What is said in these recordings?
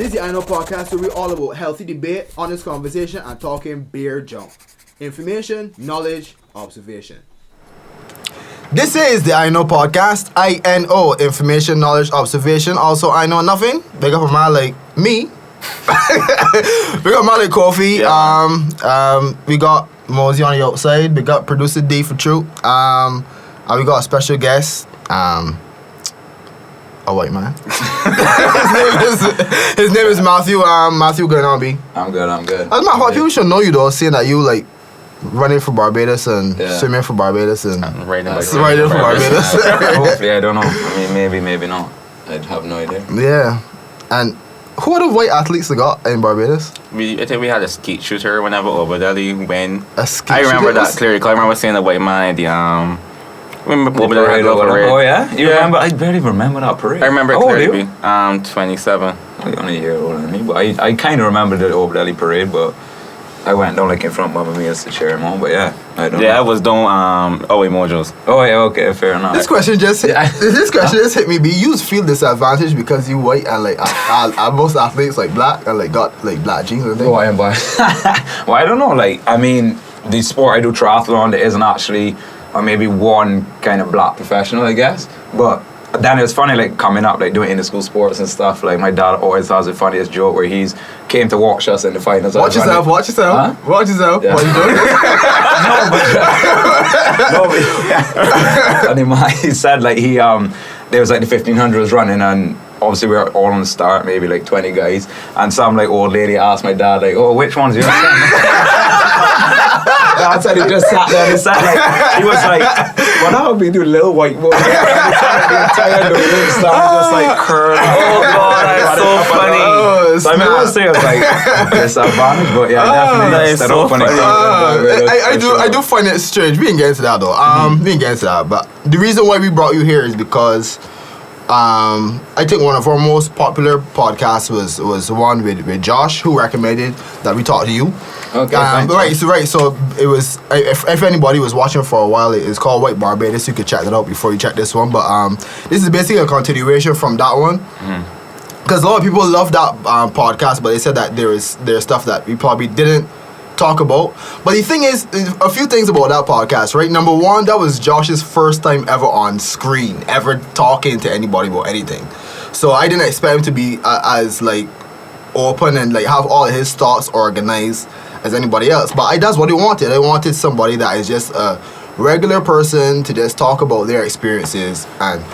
This is the I Know Podcast where we're all about healthy debate, honest conversation, and talking beer junk. Information, knowledge, observation. This is the I Know Podcast. I-N-O, information, knowledge, observation. Also, I know nothing. Big up a man like me. We got Malik Coffee. Yeah. We got Mosey on the outside. We got producer D for Truth. And we got a special guest. A white man. his name is Matthew. Matthew, good on be. I'm good. As a matter of fact, people should know you though, seeing that you like running for Barbados and swimming for Barbados and riding for Barbados. Hopefully, I don't know. I mean, maybe not. I have no idea. Yeah, and who are the white athletes that got in Barbados? I think we had a skeet shooter whenever over Delhi when A skeet I remember shooter? that clearly. Cause I remember seeing the white man at the Remember over parade there? Oh yeah, you remember? I barely remember that parade. I remember it How old are clearly. you? 27. You're only a year older than me, but I kind of remember the Over Delhi parade, but I went down like in front of Mamma Mia's to cheer him on. But yeah, I don't know. Yeah, I was doing Mojos. Oh yeah, okay, fair enough. This question just hit me. But you feel disadvantaged because you white and like most athletes like black and like got like black jeans and things. Oh, I am black. Well, I don't know. Like, I mean, the sport I do triathlon, there isn't actually, or maybe one kind of black professional, I guess. But then it's funny, like coming up, like doing inter-school sports and stuff. Like my dad always has the funniest joke where he's came to watch us in the finals. Watch yourself. Huh? Watch yourself. Yeah. What are you doing? And he said like there was like the 1500s running and obviously we were all on the start, maybe like 20 guys, and some like old lady asked my dad like, oh, which one's your son? Dad said he just sat there and he said like, he was like, well, that would be the little white boy. The entire just like curling. Oh god, that's so funny. So I mean, I would say it was like disadvantage, but yeah, definitely. That is so funny. I do find it strange. We didn't get into that though. We didn't get into that, but the reason why we brought you here is because I think one of our most popular podcasts was the one with Josh, who recommended that we talk to you. Okay. Right. So it was. If anybody was watching for a while, it's called White Barbados. You could check that out before you check this one. But this is basically a continuation from that one. Because a lot of people love that podcast, but they said that there's stuff that we probably didn't talk about. But the thing is, a few things about that podcast, right? Number one, that was Josh's first time ever on screen, ever talking to anybody about anything. So I didn't expect him to be as like open and like have all of his thoughts organized as anybody else. But that's what he wanted. I wanted somebody that is just a regular person to just talk about their experiences. And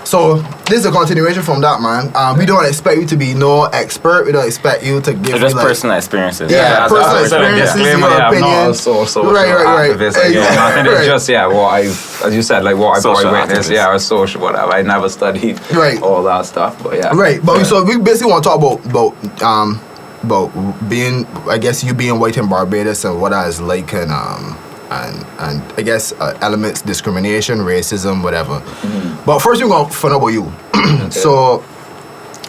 so this is a continuation from that, man. We don't expect you to be no expert. We don't expect you to give Just like personal experiences. Yeah, personal experiences, your opinion. I'm not a social Right. activist. I think it's just what I've, as you said, like what I probably witnessed. Yeah, I was social, whatever. I never studied all that stuff, but yeah. Right, but so we basically want to talk about being, I guess you being white in Barbados and what that is like, and I guess elements, discrimination, racism, whatever. But first we're gonna find out about you. Okay. So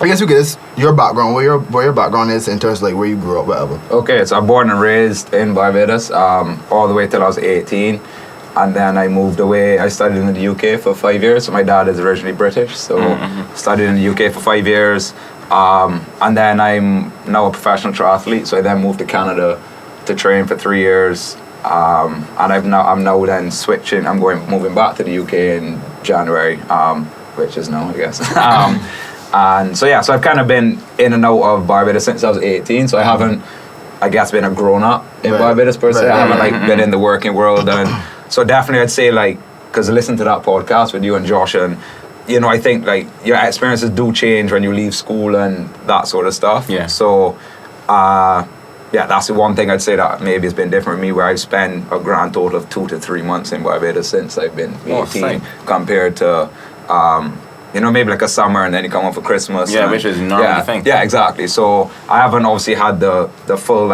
I guess we get this, your background, where your background is in terms of like where you grew up, whatever. Okay, so I'm born and raised in Barbados, all the way till I was 18. And then I moved away. I studied in the UK for 5 years. So my dad is originally British, so studied in the UK for 5 years. And then I'm now a professional triathlete. So I then moved to Canada to train for 3 years. And I'm now then switching. I'm moving back to the UK in January, which is now, I guess. And so I've kind of been in and out of Barbados since I was 18. So I haven't, I guess, been a grown up in Barbados per se. I haven't been in the working world, and so definitely I'd say like, because I listened to that podcast with you and Josh, and I think like your experiences do change when you leave school and that sort of stuff. Yeah. So. That's the one thing I'd say that maybe has been different with me, where I've spent a grand total of 2 to 3 months in Barbados since I've been 18, compared to, maybe like a summer and then you come home for Christmas. Yeah, which is normal thing. Yeah, exactly. So I haven't obviously had the full,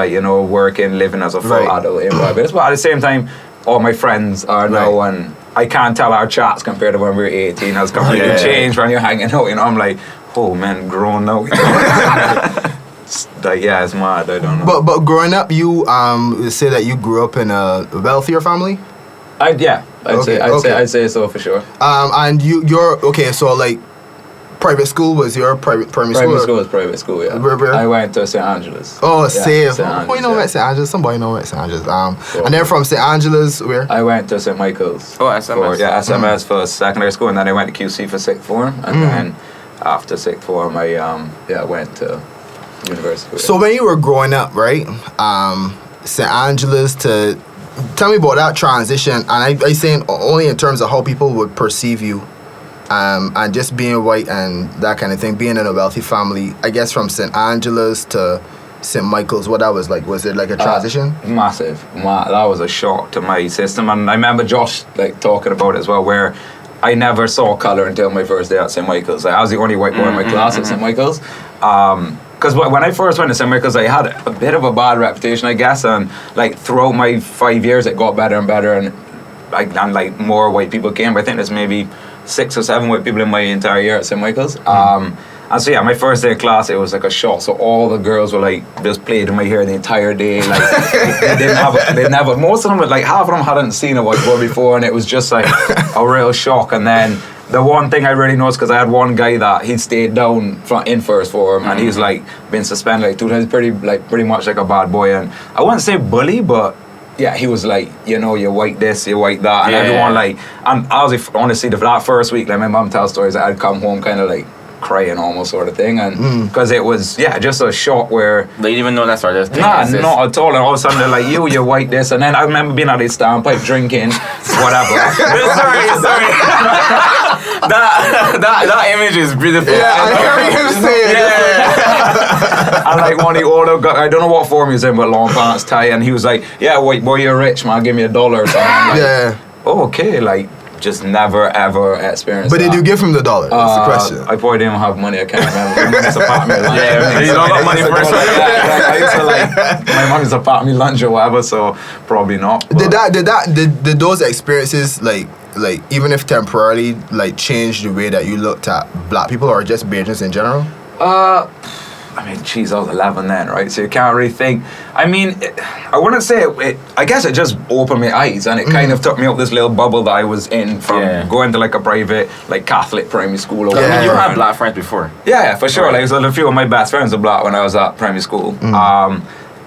working, living as a full adult in Barbados. But at the same time, all my friends are now, and I can't tell our chats compared to when we were 18 has completely changed when you're hanging out. I'm like, oh man, grown now. It's mad. I don't know. But growing up, you say that you grew up in a wealthier family. I'd say so for sure. And you're okay. So like, private school was your primary school? Primary school was private school, yeah. Where? I went to St. Angela's. Oh, yeah, St. St. Angela's, Who you know yeah. at St. Angela's? Somebody know at St. Angela's. And then from St. Angela's, where? I went to St. Michael's. Oh, SMS. SMS for secondary school, and then I went to QC for sixth form, and then after sixth form, I went to university. So when you were growing up, right? St. Angela's to... Tell me about that transition, and I saying only in terms of how people would perceive you, and just being white and that kind of thing, being in a wealthy family. I guess from St. Angela's to St. Michael's, what that was like? Was it like a transition? Massive. That was a shock to my system, and I remember Josh like talking about it as well, where I never saw color until my first day at St. Michael's. Like, I was the only white boy in my class at St. Michael's. Because when I first went to St. Michael's, I had a bit of a bad reputation, I guess, and like throughout my 5 years, it got better and better, and like more white people came. But I think there's maybe 6 or 7 white people in my entire year at St. Michael's. And so yeah, my first day of class, it was like a shock. So all the girls were like just played in my hair the entire day. Like they never. Most of them, like half of them hadn't seen a white boy before, and it was just like a real shock. And then the one thing I really noticed, because I had one guy that he stayed down in first form, and he's like been suspended like 2 times, pretty much like a bad boy. And I wouldn't say bully, but yeah, he was like, you know, you're white this, you're white that, and everyone like. And honestly, that first week, like my mom tells stories that I'd come home kind of like crying almost sort of thing, and because it was just a shock where They didn't even know that's right. not at all, and all of a sudden they're like, you're white this, and then I remember being at a standpipe drinking whatever. sorry. that image is beautiful. Yeah, I heard him say it. And like one of the older guys, I don't know what form he was in, but long pants, tie, and he was like, yeah, white boy, you're rich, man, give me $1 or something. I'm like, oh, okay, like just never ever experienced But that. did you give him the $1? That's the question. I probably didn't have money. I can't remember. My mom used to pack me lunch. Yeah, you don't got money for I used to like my mom used to pack me lunch or whatever, so probably not. Did those experiences like even if temporarily like change the way that you looked at black people or just Bajans in general? I mean, geez, I was 11 then, right? So you can't really think. I mean, I wouldn't say it. I guess it just opened my eyes, and it kind of took me up this little bubble that I was in from going to like a private, like Catholic primary school. Or whatever. I mean, you had black friends before. Yeah, for sure. Like, so a few of my best friends were black when I was at primary school.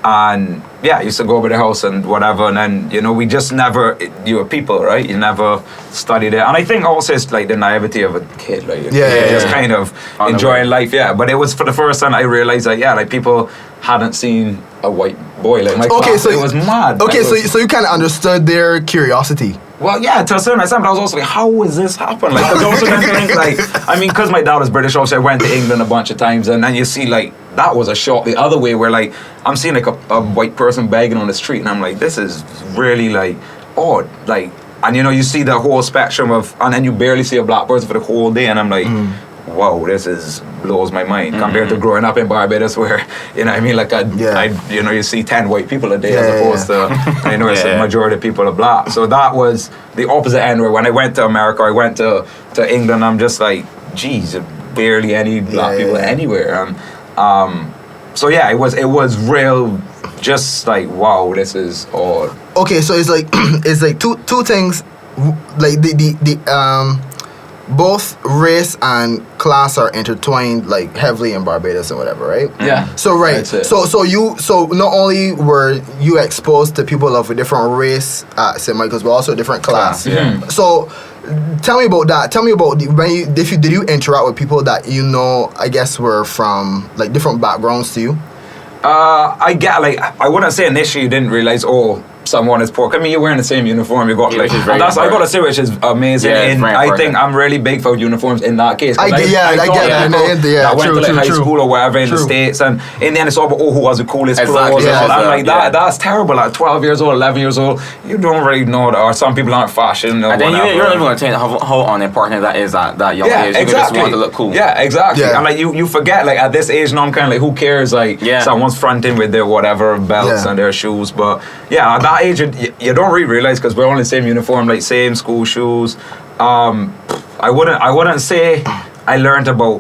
And yeah, I used to go over the house and whatever, and then, you know, we just never, you were people, right? You never studied it. And I think also it's like the naivety of a kid, like, just kind of enjoying life, But it was for the first time I realized that, like people hadn't seen a white boy like my class. So it was mad. Okay, so you kind of understood their curiosity. Well, yeah, to a certain extent, but I was also like, how is this happen? Like, I also didn't think, like, I mean, because my dad was British, obviously I went to England a bunch of times, and then you see, like, that was a shock the other way, where, like, I'm seeing, like, a white person begging on the street, and I'm like, this is really, like, odd. Like, and, you know, you see the whole spectrum of, and then you barely see a black person for the whole day, and I'm like, whoa, this blows my mind compared to growing up in Barbados, where, you know what I mean, like you know, you see 10 white people a day as opposed to, you know, it's the majority of people are black. So that was the opposite end, where when I went to America, I went to England, I'm just like, geez, barely any black people anywhere. So yeah, it was real, just like, wow, this is odd. Okay, so it's like two things, like the both race and class are intertwined like heavily in Barbados and whatever, right? Yeah. So so not only were you exposed to people of a different race at St. Michael's, but also a different class. So tell me about that. Tell me about did you interact with people that you know, I guess, were from like different backgrounds to you? I get, like, I wouldn't say initially you didn't realize, someone is poor. I mean, you're wearing the same uniform. You got, like, I gotta say, which is amazing. I think I'm really big for uniforms in that case. I get that. I went to like high school or whatever in the States, and in the end it's all about who has the coolest clothes. And all that. I'm like, that's terrible. At 12 years old, 11 years old, you don't really know that, or some people aren't fashion. And then you're not even going to tell how unimportant that is at that young age. You just want to look cool. Yeah, exactly. And like you forget, like, at this age now, I'm kind of like, who cares? Like, someone's fronting with their whatever belts and their shoes, but at that age you don't really realize, because we're all in the same uniform, like same school shoes. I wouldn't say I learned about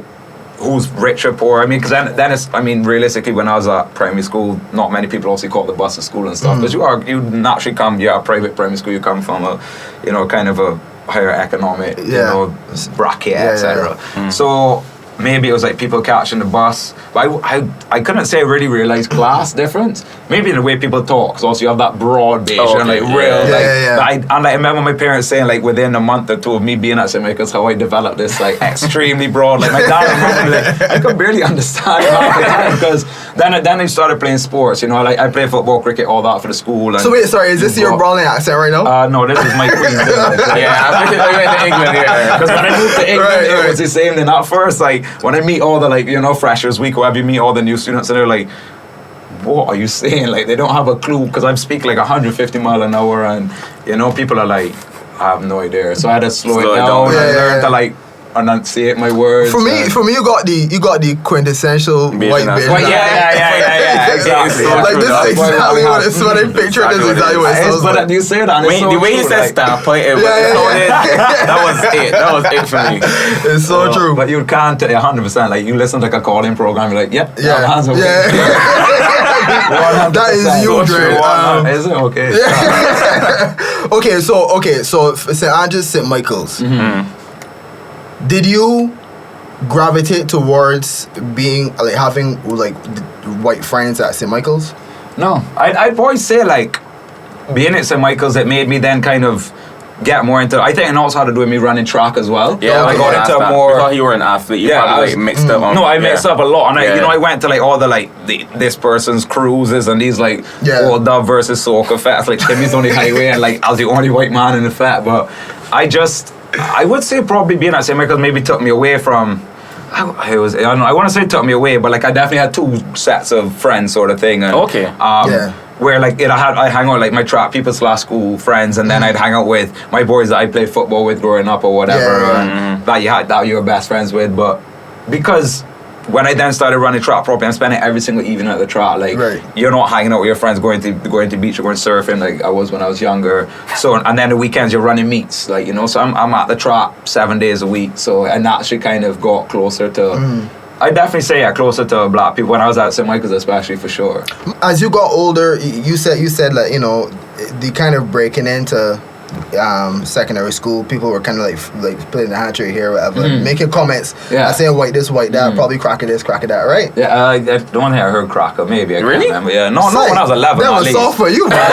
who's rich or poor. I mean, because then it's, I mean, realistically, when I was at primary school, not many people also caught the bus to school and stuff, because you naturally come, a private primary school, you come from a, you know, kind of a higher economic, you know, bracket, etc. So maybe it was like people catching the bus. But I couldn't say I really realized class difference. Maybe in the way people talk, because also you have that broad base and like real. I remember my parents saying like within a month or two of me being at St. Michael's how I developed this like extremely broad. Like my dad remember like I could barely understand half the time because then I started playing sports. You know, like I play football, cricket, all that for the school. So wait, sorry, is this your Brawling accent right now? No, this is my Queen's. I went to England here. Because when I moved to England, it was the same thing. At first, like when I meet all the like freshers week, or whatever, you meet all the new students, and they're like, "What are you saying?" Like they don't have a clue because I'm speaking like 150 mile an hour, and people are like, "I have no idea." So I had to slow it down and learn to like enunciate my words. For me, you got the quintessential white bitch. Yeah, exactly. Like this is exactly what it's what I pictured. This is exactly what it sounds like. But you say that, the way you said stop point, that was it for me. It's so true. But you can't 100%. Like you listen to like a calling program, you're like, yeah. That is you, Dre. Is it okay? Okay, so St. Andrews, St. Michael's. Mm-hmm. Did you gravitate towards being like having like white friends at St. Michael's? No, I'd always say like being at St. Michael's, it made me then kind of get more into. I think it also had to do with me running track as well. Yeah, I got into more. I thought you were an athlete. You probably like mixed up. No, I mixed up a lot, and I went to like all the like this person's cruises and these like old Dove versus Soca fest, like Timmy's on the highway, and like I was the only white man in the fest. But I would say probably being at St. Michael's maybe took me away from. I want to say it took me away, but like I definitely had two sets of friends, sort of thing. And, where like I hang out like my trap people / school friends, and then I'd hang out with my boys that I played football with growing up or whatever, that you were best friends with. But because when I then started running track properly, I'm spending every single evening at the track. Like you're not hanging out with your friends going to beach or going surfing like I was when I was younger. So and then the weekends you're running meets, like so I'm at the track 7 days a week. So and that actually kind of got closer to. I definitely say closer to black people when I was at St. Michael's, especially for sure. As you got older, you said like the kind of breaking into secondary school, people were kind of like putting the hand trade here, whatever, making comments. I saying white this, white that, probably cracker this, cracker that, right? Yeah, the one thing I heard cracker, maybe. I can't remember. Yeah, no, when I was 11. That was soft for you, man.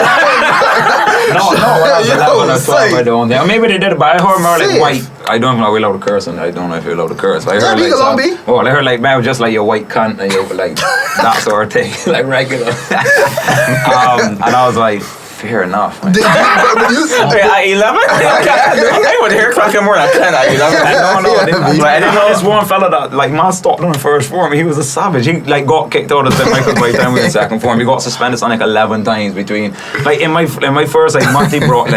no, when I was 11 or 12, I don't think. Maybe they did it, but I heard more like white. I don't know if we're allowed to curse, and I don't know if you're allowed to curse. I heard like I heard like man, just like your white cunt, and you like that sort of thing, like regular. And I was like. Fair enough. At 11? I would hair cracking more than 10 at 11. No, I didn't know this one fella that like man stopped on the first form. He was a savage. He like got kicked out of St. Michael's by the time we were in second form. He got suspended on like 11 times between. Like in my first like month, he got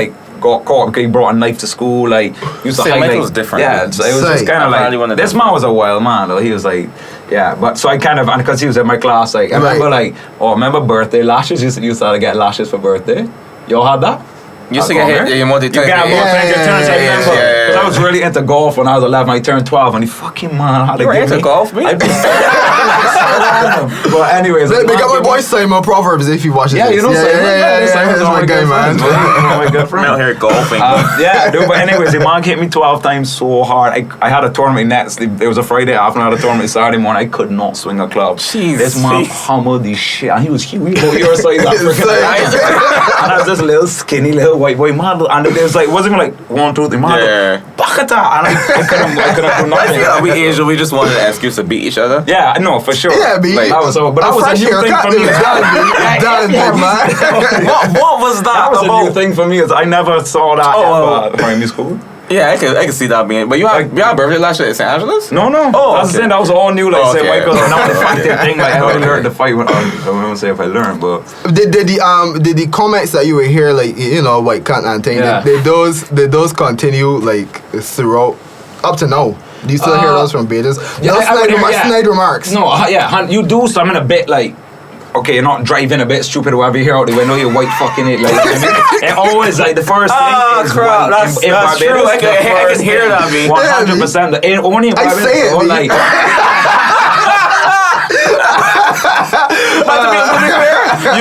caught because he brought a knife to school. Like he used to hide. Michael's different. Yeah, so it was just kind of like this man was a wild man though. He was like. Yeah, but so I kind of, and because he was in my class, like, I remember birthday lashes. You used to get lashes for birthday. Y'all had that? You used to get hit, you got turns, I remember. Because I was really into golf when I was 11. I turned 12, and he fucking man had to give me. You were into golf, me? But anyways. They got my boy Simon Proverbs if you watch it. Yeah, you know Simon. Simon's my guy, man. My good friend. Out here golfing. Dude, but anyways, the man hit me 12 times so hard. I had a tournament next. It was a Friday afternoon. I had a tournament Saturday morning. I could not swing a club. Jeez. This man pummeled the shit. And he was huge. Your size, African. And I was this little skinny little white boy. Man, and it was like, wasn't like 1, 2, 3. Man, bakata. And I couldn't do nothing. I feel like we Asian, we just wanted an excuse to beat each other. Yeah, no, for sure. Yeah, B. Like, that was a new thing for me. What was that? That was a new thing for me. I never saw that at primary school. Yeah, I can see that being. But you had birthday last year at St. Angeles? No. That's the thing. That was all new. Like St. Michael's, not the fighting thing. Like I learned to fight. I won't say if I learned, but did the comments that you would hear, like white cunt and thing, did those continue like throughout up to now? Do you still hear those from Barbados? Snide remarks. No, you do something a bit like. Okay, you're not driving a bit stupid or whatever you hear out the window, you're white fucking it. Like, it always, like, the first thing is crap, that's true. I can hear that, me. 100%. The only in Barbados, like... But to be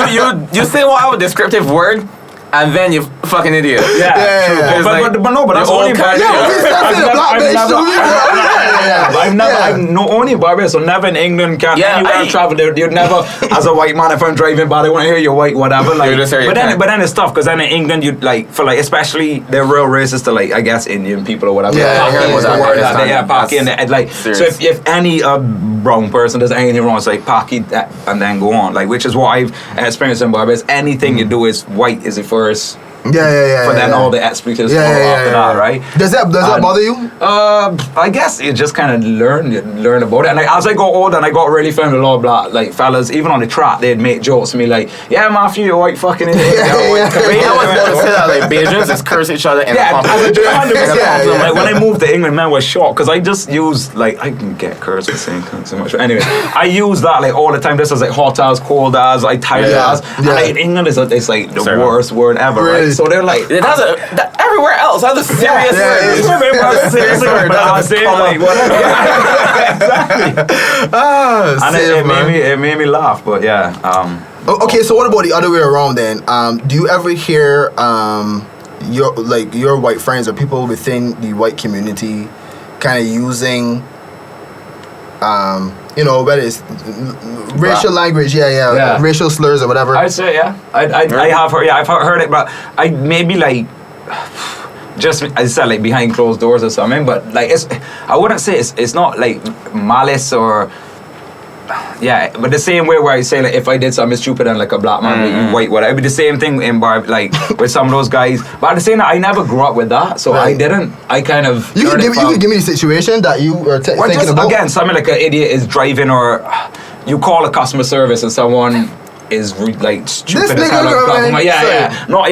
clear, you say what a descriptive word, and then you fucking idiot. Yeah. But that's only I'm not only in Barbados, so never in England can anywhere travel there. You'd never, as a white man, if I'm driving by, they want to hear you're white, whatever. Like, but then it's tough because then in England, you like especially they're real racist to like I guess Indian people or whatever. Paki and like so if any brown person does anything wrong, it's like Paki and then go on, like which is what I've experienced in Barbados. Anything you do is white is the first. For then all the expletives follow after that, right? Does that bother you? I guess you just kind of learn about it. And like, as I got older and I got really friendly with a lot of black like fellas, even on the track, they'd make jokes to me like, "Yeah, Matthew, you're white fucking idiot." I was going to say that like Bajans just curse each other in a compliment. Like when I moved to England, man, I was shocked because I just used like I can get cursed with saying cunt so much. But anyway, I use that like all the time. This is like hot as, cold as, like tired as. And like in England, it's like the worst word ever, right? So they're like, it has everywhere else has a serious word. Exactly. It made me laugh, but yeah. Okay, so what about the other way around then? Do you ever hear your white friends or people within the white community kind of using whether it's racial language, racial slurs or whatever? I'd say, I've heard it, but I maybe like just as I said, like behind closed doors or something. But like I wouldn't say it's not like malice or. Yeah, but the same way where I say like if I did something stupid and like a black man, white, whatever, it'd be the same thing in like with some of those guys. But at the same time, I never grew up with that, so I didn't. I kind of. You can give me the situation that you are thinking about. Again, something like an idiot is driving, or you call a customer service and someone is like stupid as hell. Not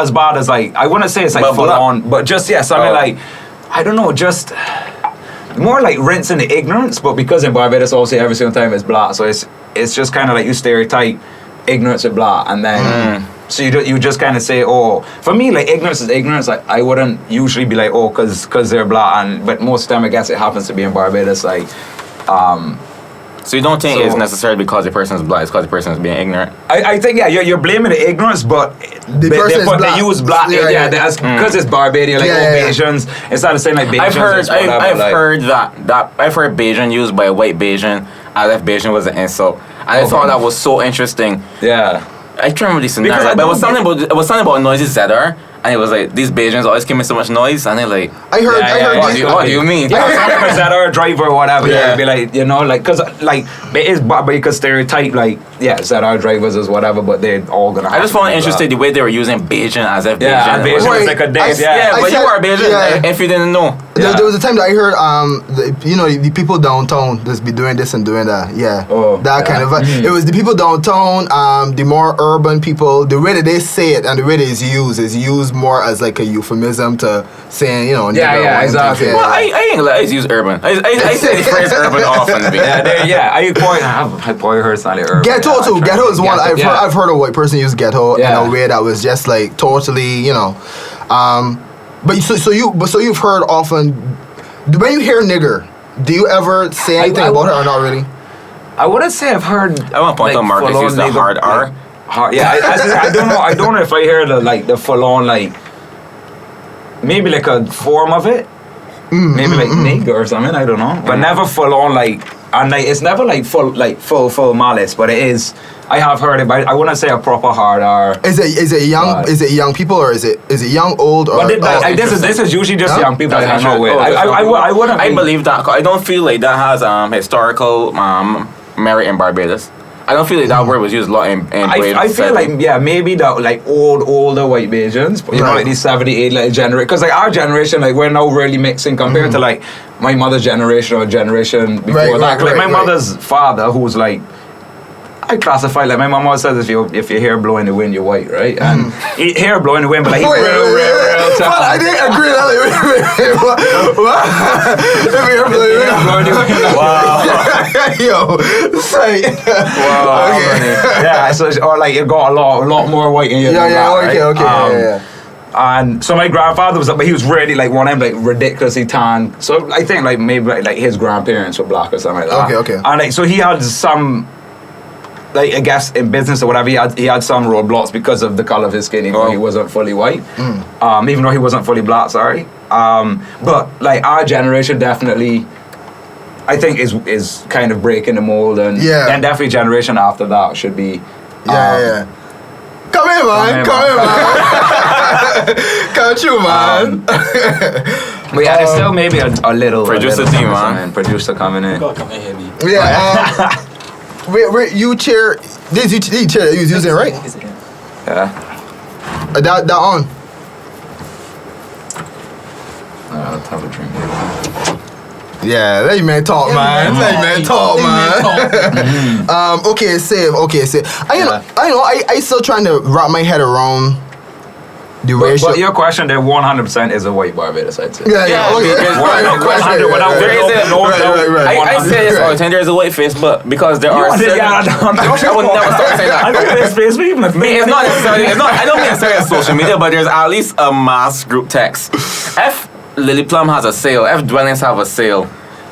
as bad as like I wouldn't say it's like full on, but just something like I don't know, just. More like rinsing the ignorance, but because in Barbados, obviously every single time it's black, so it's just kind of like you stereotype ignorance with black, and then so you just kind of say, oh, for me like ignorance is ignorance. Like I wouldn't usually be like, oh, because they're black, but most of the time I guess it happens to be in Barbados, like. So you don't think it's necessarily because the person is black, it's because the person is being ignorant? I think, you're blaming the ignorance, but they use black, because it's Barbadian, like Bajans, instead of saying like Bajans. I've heard Bajan used by a white Bajan as if Bajan was an insult. And I thought that was so interesting. Yeah. I can't remember the scenario, but it was something about noisy Zedar. And it was like, these Bajans always give me so much noise, and they're like, I heard. What do you mean? Yeah, that or a driver or whatever. Yeah, be like, because like it is, but you could stereotype like, Zedar drivers is whatever, but they're all gonna. I just found it interesting the way they were using Bajan as if Bajan was like a dick. But you are Bajan if you didn't know. There was a time that I heard, the people downtown just be doing this and doing that. Yeah, kind of. It was the people downtown, the more urban people. The way that they say it and the way that it's used more as like a euphemism to saying, exactly. Well, I ain't let us use urban. I say the phrase urban often. I probably heard something urban. Ghetto too. Ghetto is one I've heard a white person use ghetto in a way that was just like totally, But so you've heard often. When you hear nigger, do you ever say anything about it or not really? I wouldn't say I've heard. I want to point out Marcus use the hard R. I don't know if I hear the full on like maybe like a form of it, maybe like nigger or something. I don't know, but never full on like, and like it's never like full malice, but it is. I have heard it, but I wouldn't say a proper hard R. Is it young people or is it young, old, or? But this is usually just young people that I hang out with. I wouldn't. I believe that. I don't feel like that has historical merit in Barbados. I don't feel like that word was used a lot in I feel like maybe that like older white Bajans, but like these 78 like generation, because like our generation, like we're now really mixing compared to like my mother's generation or generation before that. Like my mother's father, who's like, I classify like my mom always says if your hair blowing the wind, you're white, right? And hair blowing the wind, but like real tough. I didn't agree with that. If hair blowing the wind, wow. Yo, wow. Okay. Yeah, so or like you got a lot more white in your okay. And so my grandfather was, but he was really like one of them like ridiculously tan. So I think like maybe like his grandparents were black or something like that. Okay. And like so he had some. like I guess in business or whatever, he had some roadblocks because of the color of his skin, even though he wasn't fully white, even though he wasn't fully black. Sorry, but like our generation definitely, I think is kind of breaking the mold, and then definitely generation after that should be. Yeah. Come in, man. Come true, man. But yeah, there's still maybe a little producer team, man. Producer coming in. Gotta come in heavy. Yeah. Wait, you chair. This you chair that you was using, right? Yeah. That on. Let's have a drink. Yeah, let you man talk, man. Let you man talk, man. Okay, save. I still trying to wrap my head around the ratio. But your question, there 100% is a white Barbados, I'd say. Yeah. Okay. I say this all the time. There's a white face, but because there are certain, I would never start saying that. I think there's face, but even if it's not necessarily. I don't mean necessarily on social media, but there's at least a mass group text. If Lily Plum has a sale, if Dwellings have a sale,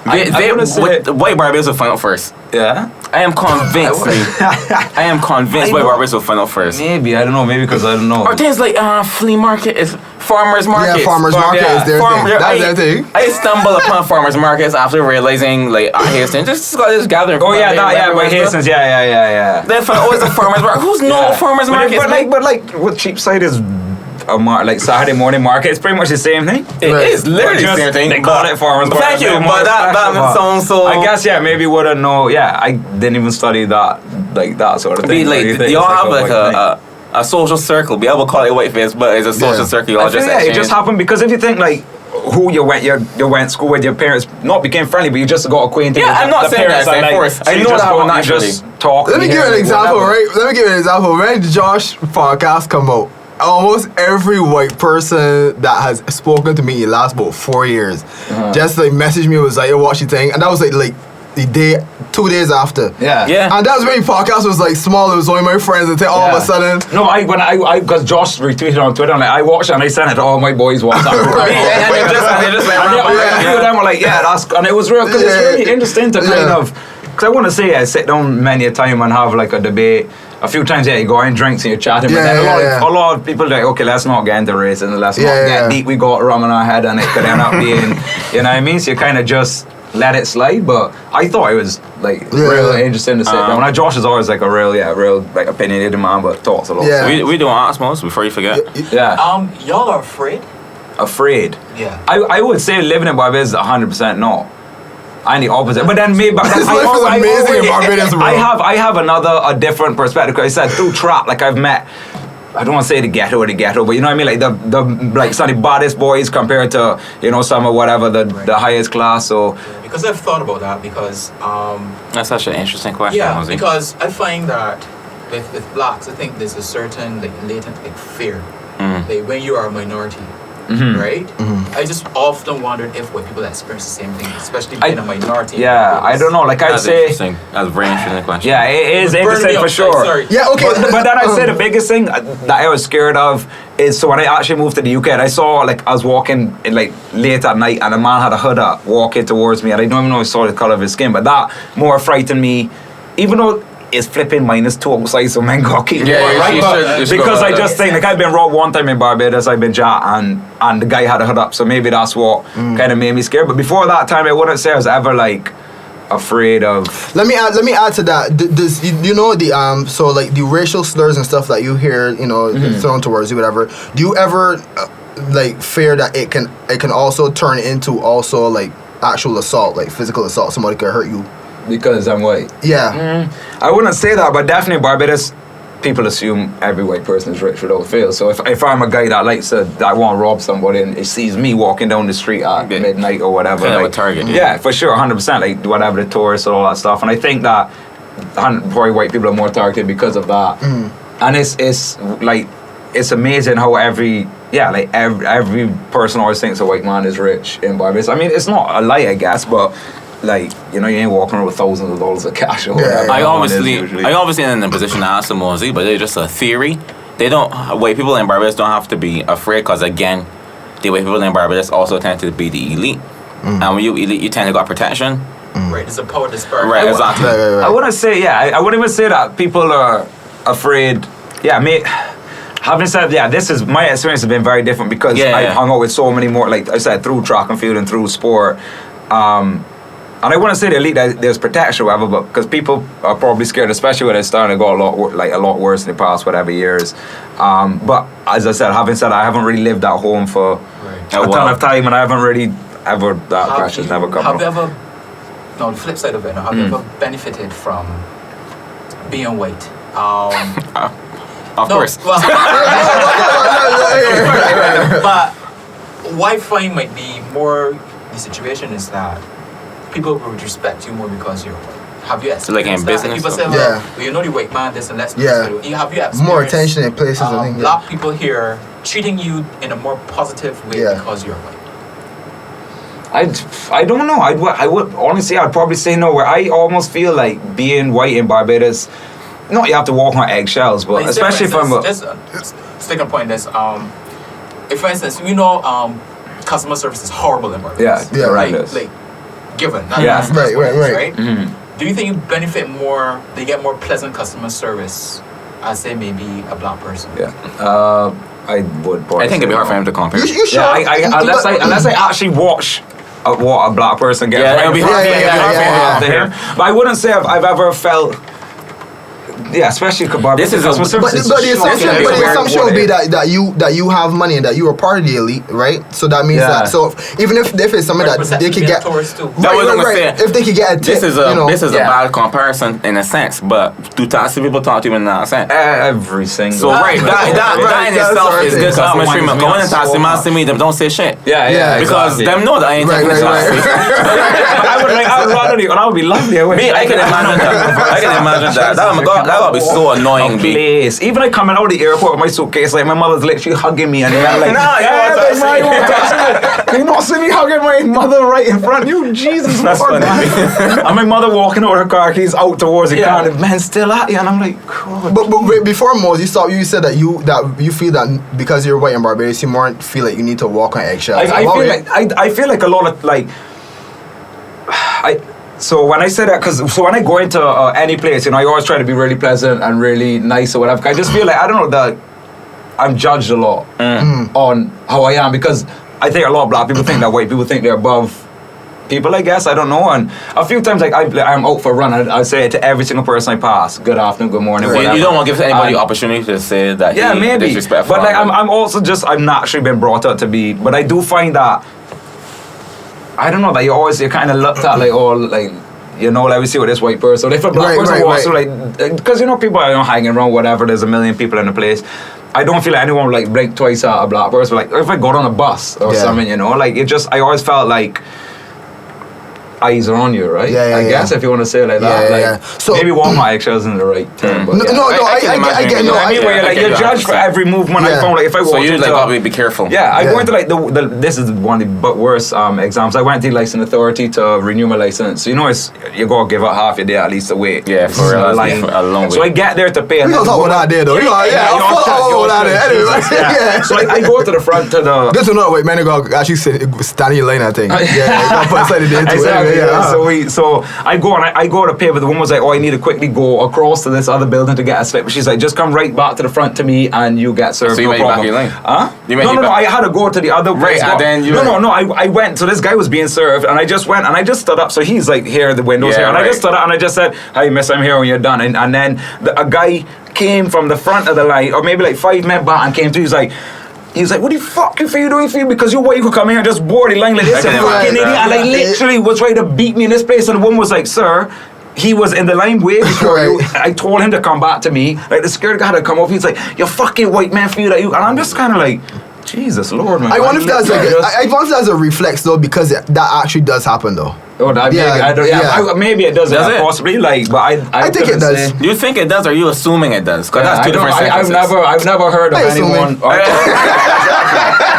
white Barbados will find out first. Yeah. I am convinced. White Barbados will find out first. Maybe, I don't know. Maybe because I don't know. Or things like flea market, is farmers market. Yeah, farmers market is their thing. That's their thing. I stumble upon farmers markets after realizing like Hastings just got this gathering. Oh yeah, by Hastings. Yeah. Then always a farmers market. Who's no farmers market? But like what Cheapside is. Like Saturday morning market, it's pretty much the same thing. It is literally the same thing. They call it farmers market. Thank you, but that sounds so. I guess maybe wouldn't know. Yeah, I didn't even study that sort of thing. Like y'all have like a social circle. Be able to call it whiteface, but it's a social circle. Y'all just it just happened because if you think like who you went school with, your parents not became friendly, but you just got acquainted. Yeah, I'm not saying that. Of course, I know that happened naturally. Just talk. Let me give you an example, right? Let me give you an example. When Josh podcast come out, almost every white person that has spoken to me in the last about 4 years just like messaged me, was like, yo, what you think? And that was like the day 2 days after. Yeah. And that was when podcast was like small. It was only my friends, and then all of a sudden. No, because Josh retweeted on Twitter, and I watched it and I sent it to all my boys WhatsApp. And they just them were like, and it was real because it's really interesting to kind of. Because I want to say I sit down many a time and have like a debate. A few times, you go in drinks and you're chatting, but then a lot of people are like, okay, let's not get into racism, let's not get deep. We got rum in our head, and it could end up being, you know what I mean? So you kind of just let it slide. But I thought it was like really interesting to sit down. Now Josh is always like a real like opinionated man, but talks a lot. Yeah. We doing Osmos before you forget. Y'all are afraid? Afraid? Yeah. I would say living in Barbados is 100% no. I'm the opposite, but then maybe this life is amazing in Barbados, bro. I have a different perspective because I said through trap, like I've met. I don't want to say the ghetto, but you know what I mean, like the like some of the baddest boys compared to some of whatever the highest class. So because I've thought about that because that's such an interesting question. Yeah, Jose. because I find that with blacks, I think there's a certain like latent like fear, like when you are a minority. Right? I just often wondered if white people experience the same thing, especially being a minority. Yeah, I don't know. Like I'd say, interesting. That's a very interesting question. Yeah, it is interesting for sure. Sorry. Yeah, okay. But then I'd say the biggest thing that I was scared of is so when I actually moved to the UK, and I saw like I was walking like late at night, and a man had a hood up walking towards me, and I don't even know if I saw the color of his skin, but that more frightened me, even though. Is flipping -2 outside, so men got keep right? Because I just think like I've been robbed one time in Barbados, I've been shot, and the guy had a hood up, so maybe that's what kind of made me scared. But before that time, I wouldn't say I was ever like afraid of. Let me add to that. Does you know the so like the racial slurs and stuff that you hear thrown towards you, whatever. Do you ever like fear that it can also turn into also like actual assault, like physical assault? Somebody could hurt you. Because I'm white. Yeah. I wouldn't say that, but definitely Barbados, people assume every white person is rich without fail. So if I'm a guy that want to rob somebody and it sees me walking down the street at midnight or whatever. Like a target. Yeah, for sure, 100%. Like whatever, the tourists and all that stuff. And I think that probably white people are more targeted because of that. And it's like, it's amazing how every person always thinks a white man is rich in Barbados. I mean, it's not a lie, I guess, but like, you ain't walking around with thousands of dollars of cash or whatever. I obviously in a position to ask them Mosey, but they're just a theory. White people in Barbados don't have to be afraid because, again, the white people in Barbados also tend to be the elite. And when you elite, you tend to got protection. right? There's a power disparity. Right, exactly. Right. I wouldn't say, I wouldn't even say that people are afraid. Yeah, having said, my experience has been very different because I've hung out with so many more, like I said, through track and field and through sport. And I wouldn't say the elite there's protection or whatever, but because people are probably scared, especially when it's starting to go a lot worse in the past whatever years. But as I said, having said, I haven't really lived at home for a ton of time, and I haven't really ever that pressure's never come. Have you ever? No, the flip side of it. Have you ever benefited from being white? Of course. Well, but what I find might be more the situation is that people would respect you more because you're white. Have you experienced like in that? business? People say, well, you know the white man, this and that. Yeah. Have you experienced More attention in places, I think. black people here treating you in a more positive way because you're white? I don't know. I would honestly, I'd probably say no. Where I almost feel like being white in Barbados, no, you have to walk on eggshells, but Like, say, especially for from instance, just take a point. This, if for instance, we know customer service is horrible in Barbados. Yeah, right. horrendous. Like, given. Yeah. That's what it is, Right. Mhm. Do you think you benefit more? They get more pleasant customer service as say maybe a black person. Yeah. I would. I think it'd be hard for him to compare. You sure? Yeah, unless I actually watch what a black person gets. Yeah, it'll be hard. To him. But I wouldn't say I've ever felt. Yeah, especially This is a- But the assumption would be that you have money and that you are part of the elite, right? So that means that even if it's something that they could get, if they could get a tip, This is a bad comparison in a sense, but do taxi people talk to you in that sense? every single. So that in itself is good comment stream. Going to taxi man see me, them don't say shit. Yeah, Because them know that I ain't taking the taxi. I would be lovely. Me, I can imagine that. That would be so annoying. Please. Even like coming out of the airport with my suitcase, like my mother's literally hugging me, and I'm like, you not see me hugging my mother right in front of you, Jesus. That's Lord, funny. man. And my mother walking out with her car keys out towards the car, and the man still at you, and I'm like, God. But wait, before Mose, you said that you feel that because you're white in Barbados, you more feel like you need to walk on eggshells. I feel like a lot of like So when I say that, so when I go into any place, I always try to be really pleasant and really nice or whatever. I just feel like, I don't know, that I'm judged a lot on how I am, because I think a lot of black people think that white people think they're above people, I guess. I don't know. And a few times, like I'm out for a run, I say it to every single person I pass: good afternoon, good morning, whatever. You don't want to give anybody opportunity to say that. Yeah, maybe. Disrespectful. But like, I'm also just, I've naturally been brought up to be. But I do find that, I don't know, that you're kind of looked at like all like, like we see with this white person. If a black person walks through, like, because people are hanging around, whatever. There's a million people in the place. I don't feel like anyone would like blink twice at a black person. Like if I got on a bus or something, like it just. I always felt like eyes are on you, right? I guess if you want to say it like that. So maybe walk my eggshells in the right term. But I get no. I mean, where you're judged for every movement I found. Like if I walk into, probably be careful. Yeah, I go into like this is one of the worst exams. I went to the license authority to renew my license. So you gotta give up half your day at least to wait. Yeah, for real. A long way. So I get there to pay. We don't talk about that there though. So I go to the front to the. This is not wait, man. You gotta actually stand in your lane. I think. Yeah, put aside the day too. So I go to pay, but the woman was like, "Oh, I need to quickly go across to this other building to get a slip." She's like, "Just come right back to the front to me, and you get served." So you no made problem. back your lane? Huh? No. I had to go to the other place. Right, and then you. No. I went. So this guy was being served, and I just went and I just stood up. So he's like here, the windows here, and I just stood up and I just said, "Hi, miss, I'm here when you're done." And then a guy came from the front of the line, or maybe like 5 men back, and came through. He's like, what the fuck you doing for you? Because you're white, you could come here and just board the line like this. And fucking idiot. And like literally was ready to beat me in this place. And the woman was like, sir, he was in the line way before you. I told him to come back to me. Like the security guy had to come over. He's like, you fucking white man feel like you. And I'm just kind of like, Jesus Lord, man. I wonder if that's a reflex though, because that actually does happen though. Oh, maybe it does. Possibly, like, but I think it does. Do you think it does, or are you assuming it does? Because that's two different sentences. I've never heard of anyone.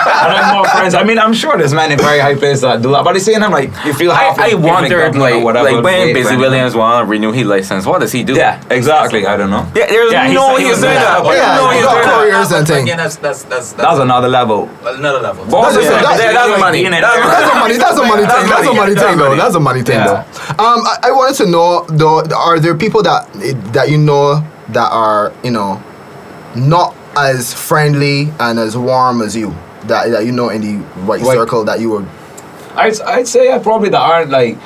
and I'm more friends. I mean, I'm sure there's men in very high places that do that, but he's saying I'm like, you feel half. I wondered like when Busy Williams want to renew his license, what does he do? Yeah, exactly. I don't know. Yeah, there's no he's doing that. Yeah, he's got careers and things. Again, that's That's another level. another level. Boss is That's money. That's a money thing. That's a money thing though. That's a money thing though. I wanted to know though, are there people that you know that are, you know, not as friendly and as warm as you that you know in the white circle that you would? I'd say probably that aren't like,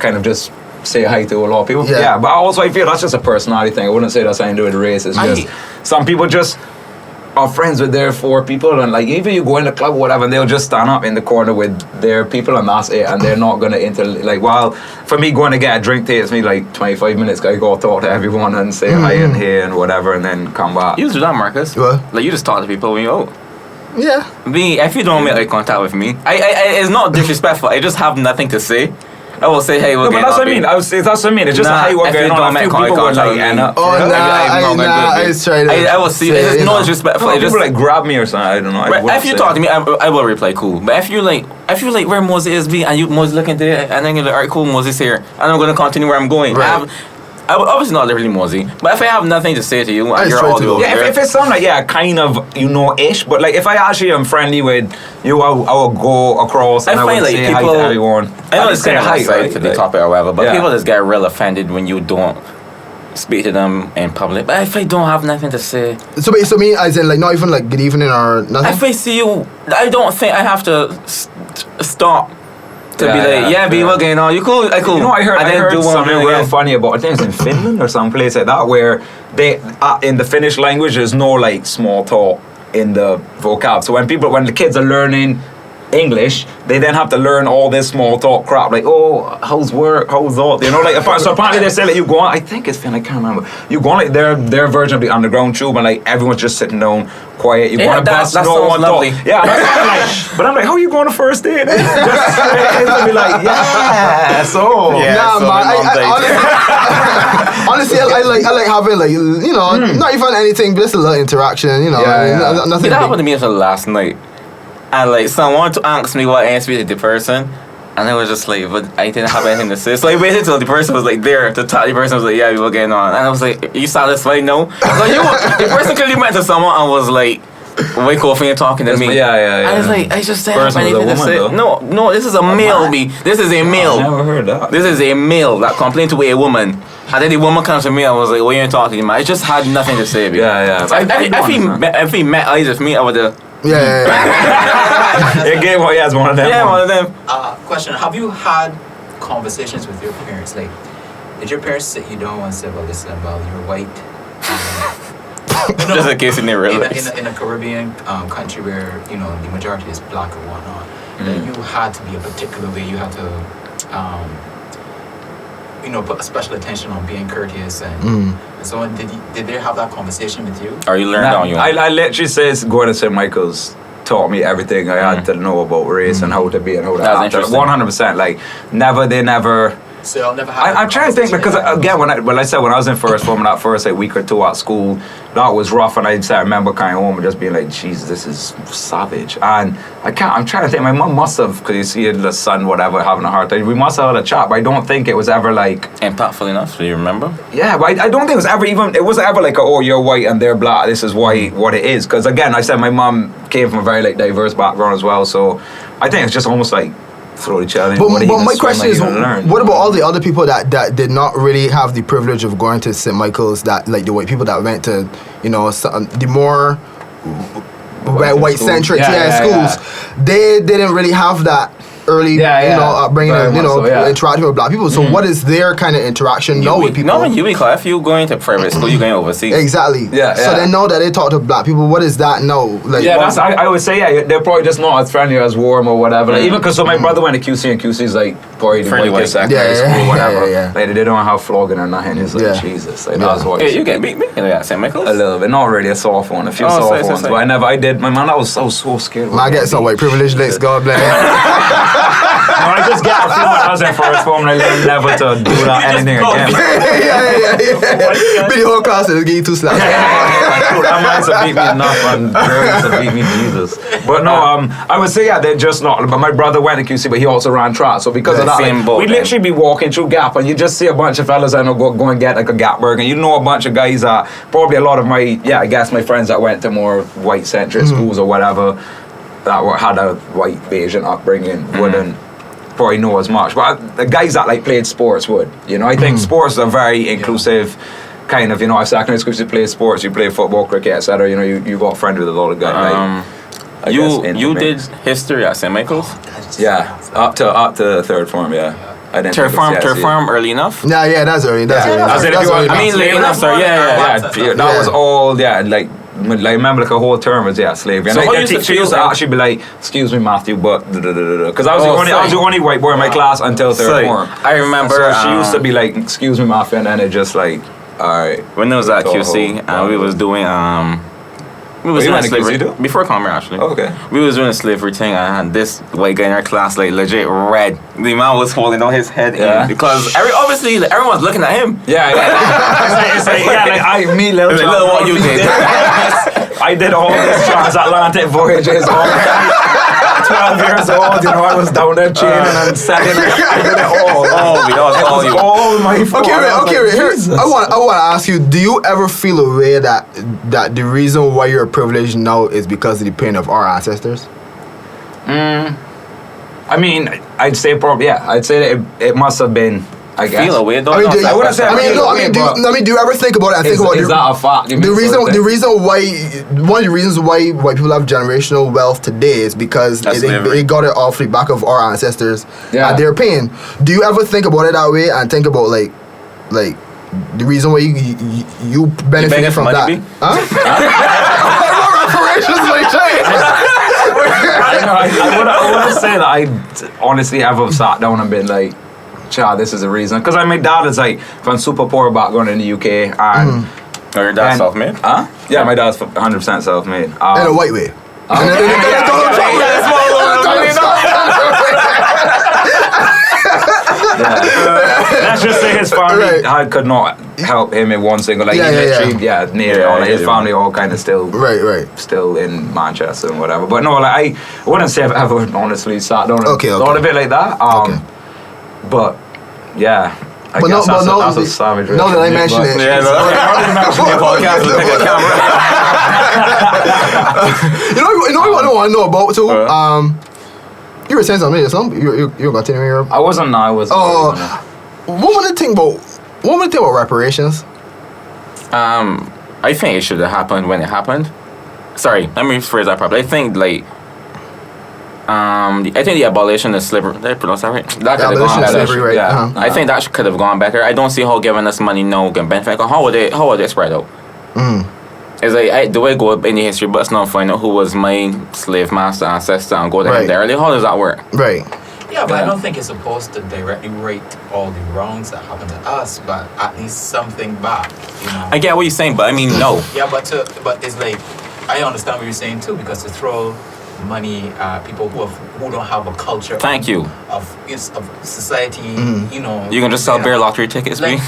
kind of just say hi to a lot of people. Yeah, but also I feel that's just a personality thing. I wouldn't say that's something to do with race. It's just some people just are friends with their 4 people, and like even you go in the club or whatever, and they'll just stand up in the corner with their people, and that's it, and they're not gonna for me going to get a drink takes me like 25 minutes. I go talk to everyone and say hi and hey and whatever, and then come back. You do that, Marcus. What? Like you just talk to people when you out. Yeah. Me, if you don't make eye contact with me, I it's not disrespectful. I just have nothing to say. I will say, hey, we're but that's what I mean. That's what I mean. It's just how you work going on. A few people would like end up. I was trying to. I will see. It's no disrespectful. People just like grab me or something. I don't know. If you talk to me, I will reply cool. But if you're like where Moses is be and you Moses looking to it, and then you're like, alright, cool, Moses here, and I'm gonna continue where I'm going. Right. I would obviously not literally Mosey, but if I have nothing to say to you and you're all the way if it's something like kind of ish, but like if I actually am friendly with you, I will go across and I would say hi to everyone. I know it's kind of high to the topic or whatever, but people just get real offended when you don't speak to them in public. But if I don't have nothing to say, so me as in like not even like good evening or nothing. If I see you, I don't think I have to stop. To be like, be what going on? You cool? I cool. You know, I heard something real funny about, I think it's in Finland or some place like that, where they in the Finnish language there's no like small talk in the vocab. So when the kids are learning English, they then have to learn all this small talk crap like, oh, how's work, how's all, you know, like so apparently they say like you go on, I think it's Finland, I can't remember, you go on like their version of the underground tube and like everyone's just sitting down quiet, you go on a bus, no one talk. Yeah, that's like, but I'm like, how are you going on a first date? Just be like, honestly, I like having like, you know, not even anything, but just a little interaction, you know. Nothing. That happened to me until last night. And like someone to ask me what I answered to the person, and I was just like, but I didn't have anything to say. So I waited till the person was like there to talk. The person was like, yeah, we were getting on, and I was like, you satisfied? No. So the person clearly met to someone and was like, wake up and talking to me. Yeah. I was like, I just didn't have anything to say. No, this is a male. This is a male. I never heard that. This is a male that complained to a woman. And then the woman comes to me and was like, what are you talking to me? I just had nothing to say. Yeah. If he met eyes with me, I would have. Yeah. Again, one of them. Yeah, one of them. Question: have you had conversations with your parents? Like, did your parents sit you down and say, "Well, listen, you're white"? Just in case you didn't realize. In a Caribbean country where the majority is black or whatnot, that you had to be a particular way. You had to, put special attention on being courteous and so on. Did they have that conversation with you? Or you learned on you? I literally says going to St. Michael's taught me everything I had to know about race and how to be and how to act. 100%. Like they never. So I'll never have. I'm trying to think because again when I was in first form that first like week or two at school, that was rough, and I remember coming home and just being like, "Jesus, this is savage." And I'm trying to think. My mom must have, because you see the son, whatever, having a hard time. We must have had a chat, but I don't think it was ever like impactful enough. Do you remember? Yeah, but I don't think it was ever even. It wasn't ever like, "Oh, you're white and they're black. This is why what it is." Because again, I said my mom came from a very like diverse background as well, so I think it's just almost like. Throw the challenge. But my question is, what about all the other people that did not really have the privilege of going to St. Michael's? That like the white people that went to, the more white centric schools, they didn't really have that early upbringing and interacting with black people. So what is their kind of interaction with people? No, if you going to private school, you're going overseas. Exactly. Yeah. So they know that they talk to black people. What is that? No. Like, I would say they're probably just not as friendly or as warm or whatever. Like, even because my brother went to QC and QC is like probably the whitest secondary school or whatever. Like they don't have flogging or nothing. It's like Jesus. Like that's what. You get beat me at St. Michael's? A little bit, not really a soft one. A few soft ones, but I did. My man, I was so scared. I get some white privilege. Let's go, blame. I just get a few. cousin for his phone and I learned never to do that anything again. yeah. Be the whole class and give you 2 slaps. That man's to beat me enough and girls to beat me Jesus. But no, I would say they're just not. But my brother went to QC, but he also ran track. So because of that, we'd literally be walking through Gap and you just see a bunch of fellas I know go and get like a Gap burger. And you know a bunch of guys that probably a lot of my my friends that went to more white centric schools or whatever that had a white Bayesian upbringing wouldn't probably know as much. But the guys that like played sports would. I think sports is a very inclusive kind of, if secondary schools you play sports, you play football, cricket, etc. You got friends with a lot of guys. You did history at St. Michael's? Up to third form, I didn't third form early enough? Yeah, that's early. That's early. I mean, late enough, sorry. That was all, like I remember like a whole term was slavery. And so the teacher used to actually be like, "Excuse me, Matthew, but," because I was the only white boy in my class until third form. I remember so she used to be like, "Excuse me, Matthew," and then it just like, all right. When it was at QC, we was doing slavery before Comer actually. Oh, okay. We was doing a slavery thing, and this white guy in our class like legit red. The man was holding on his head because obviously everyone's looking at him. It's like little what you did. I did all these transatlantic voyages. 12 years old, I was down there chaining and selling. I did it all. All my fault. Okay, here, I want to ask you, do you ever feel a way that the reason why you're privileged now is because of the pain of our ancestors? I mean, I'd say probably, I'd say that it must have been, I guess. Feel a way, though. I wouldn't say do you ever think about it? Is that a fact? One of the reasons why white people have generational wealth today is because they got it off the back of our ancestors and their pain. Do you ever think about it that way and think about like the reason why you benefited from that? Reparations, I wouldn't say that I honestly ever sat down and been like, "Child, this is the reason." Because my dad is like from super poor background in the UK, and your dad's self-made? Yeah, my dad's 100% self-made. In a white way. Let's just say his family could not help him in one single. His family all kind of still still in Manchester and whatever. But no, like I wouldn't say I've ever honestly sat down and thought of it like that. But yeah. I guess that's a savage. No, that I mentioned it. Yeah, no, I mentioned the podcast with a camera. You know what I want to know about too? You were saying something. You were continuing your. I wasn't. What would you think about reparations? I think it should have happened when it happened. Sorry, let me rephrase that properly. I think I think the abolition of slavery. Did I pronounce that right? That could have gone better. I think that could have gone better. I don't see how giving us money now can benefit. How would they spread out? It's like do I go up in the history books now and find out who was my slave master ancestor and go to him directly? How does that work? Right. Yeah, but I don't think it's supposed to directly right all the wrongs that happened to us, but at least something back. I get what you're saying, but I mean no. Yeah, but it's like I understand what you're saying too, because to throw money people who don't have a culture of society, you can just sell beer lottery tickets, like,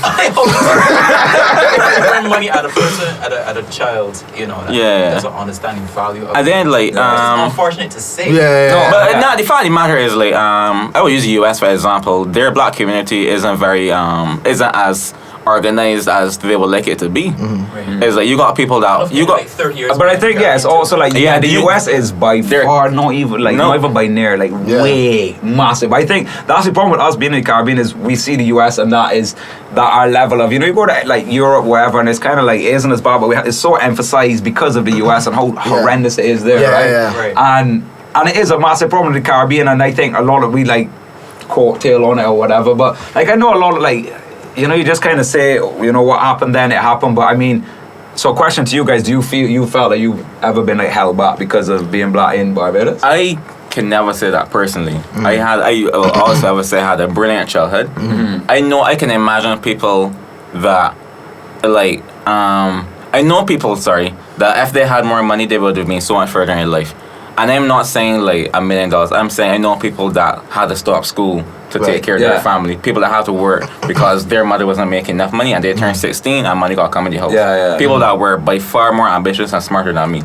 money at a person, at a child, that doesn't understand the value of and then it's unfortunate to say. But the fact of the matter is I will use the US for example. Their black community isn't very isn't as organized as they would like it to be. It's like you got people that you got 30 years. But I think it's also like the US is by far not even by near way massive. I think that's the problem with us being in the Caribbean is we see the US and that our level of you go to Europe wherever and it's kind of it isn't as bad, but it's so emphasized because of the US and how horrendous it is there, right? And it is a massive problem in the Caribbean, and I think a lot of we coattail on it or whatever. But I know a lot of you just kind of say, what happened then, it happened. But I mean, so question to you guys, do you felt that you've ever been held back because of being black in Barbados? I can never say that personally. I also ever say I had a brilliant childhood. I know I can imagine people that I know people, that if they had more money, they would have been so much further in life. And I'm not saying like $1 million. I'm saying I know people that had to stop school to Right. take care of Yeah. their family. People that had to work because their mother wasn't making enough money and they turned 16 and money got come in the house. Yeah. People that were by far more ambitious and smarter than me.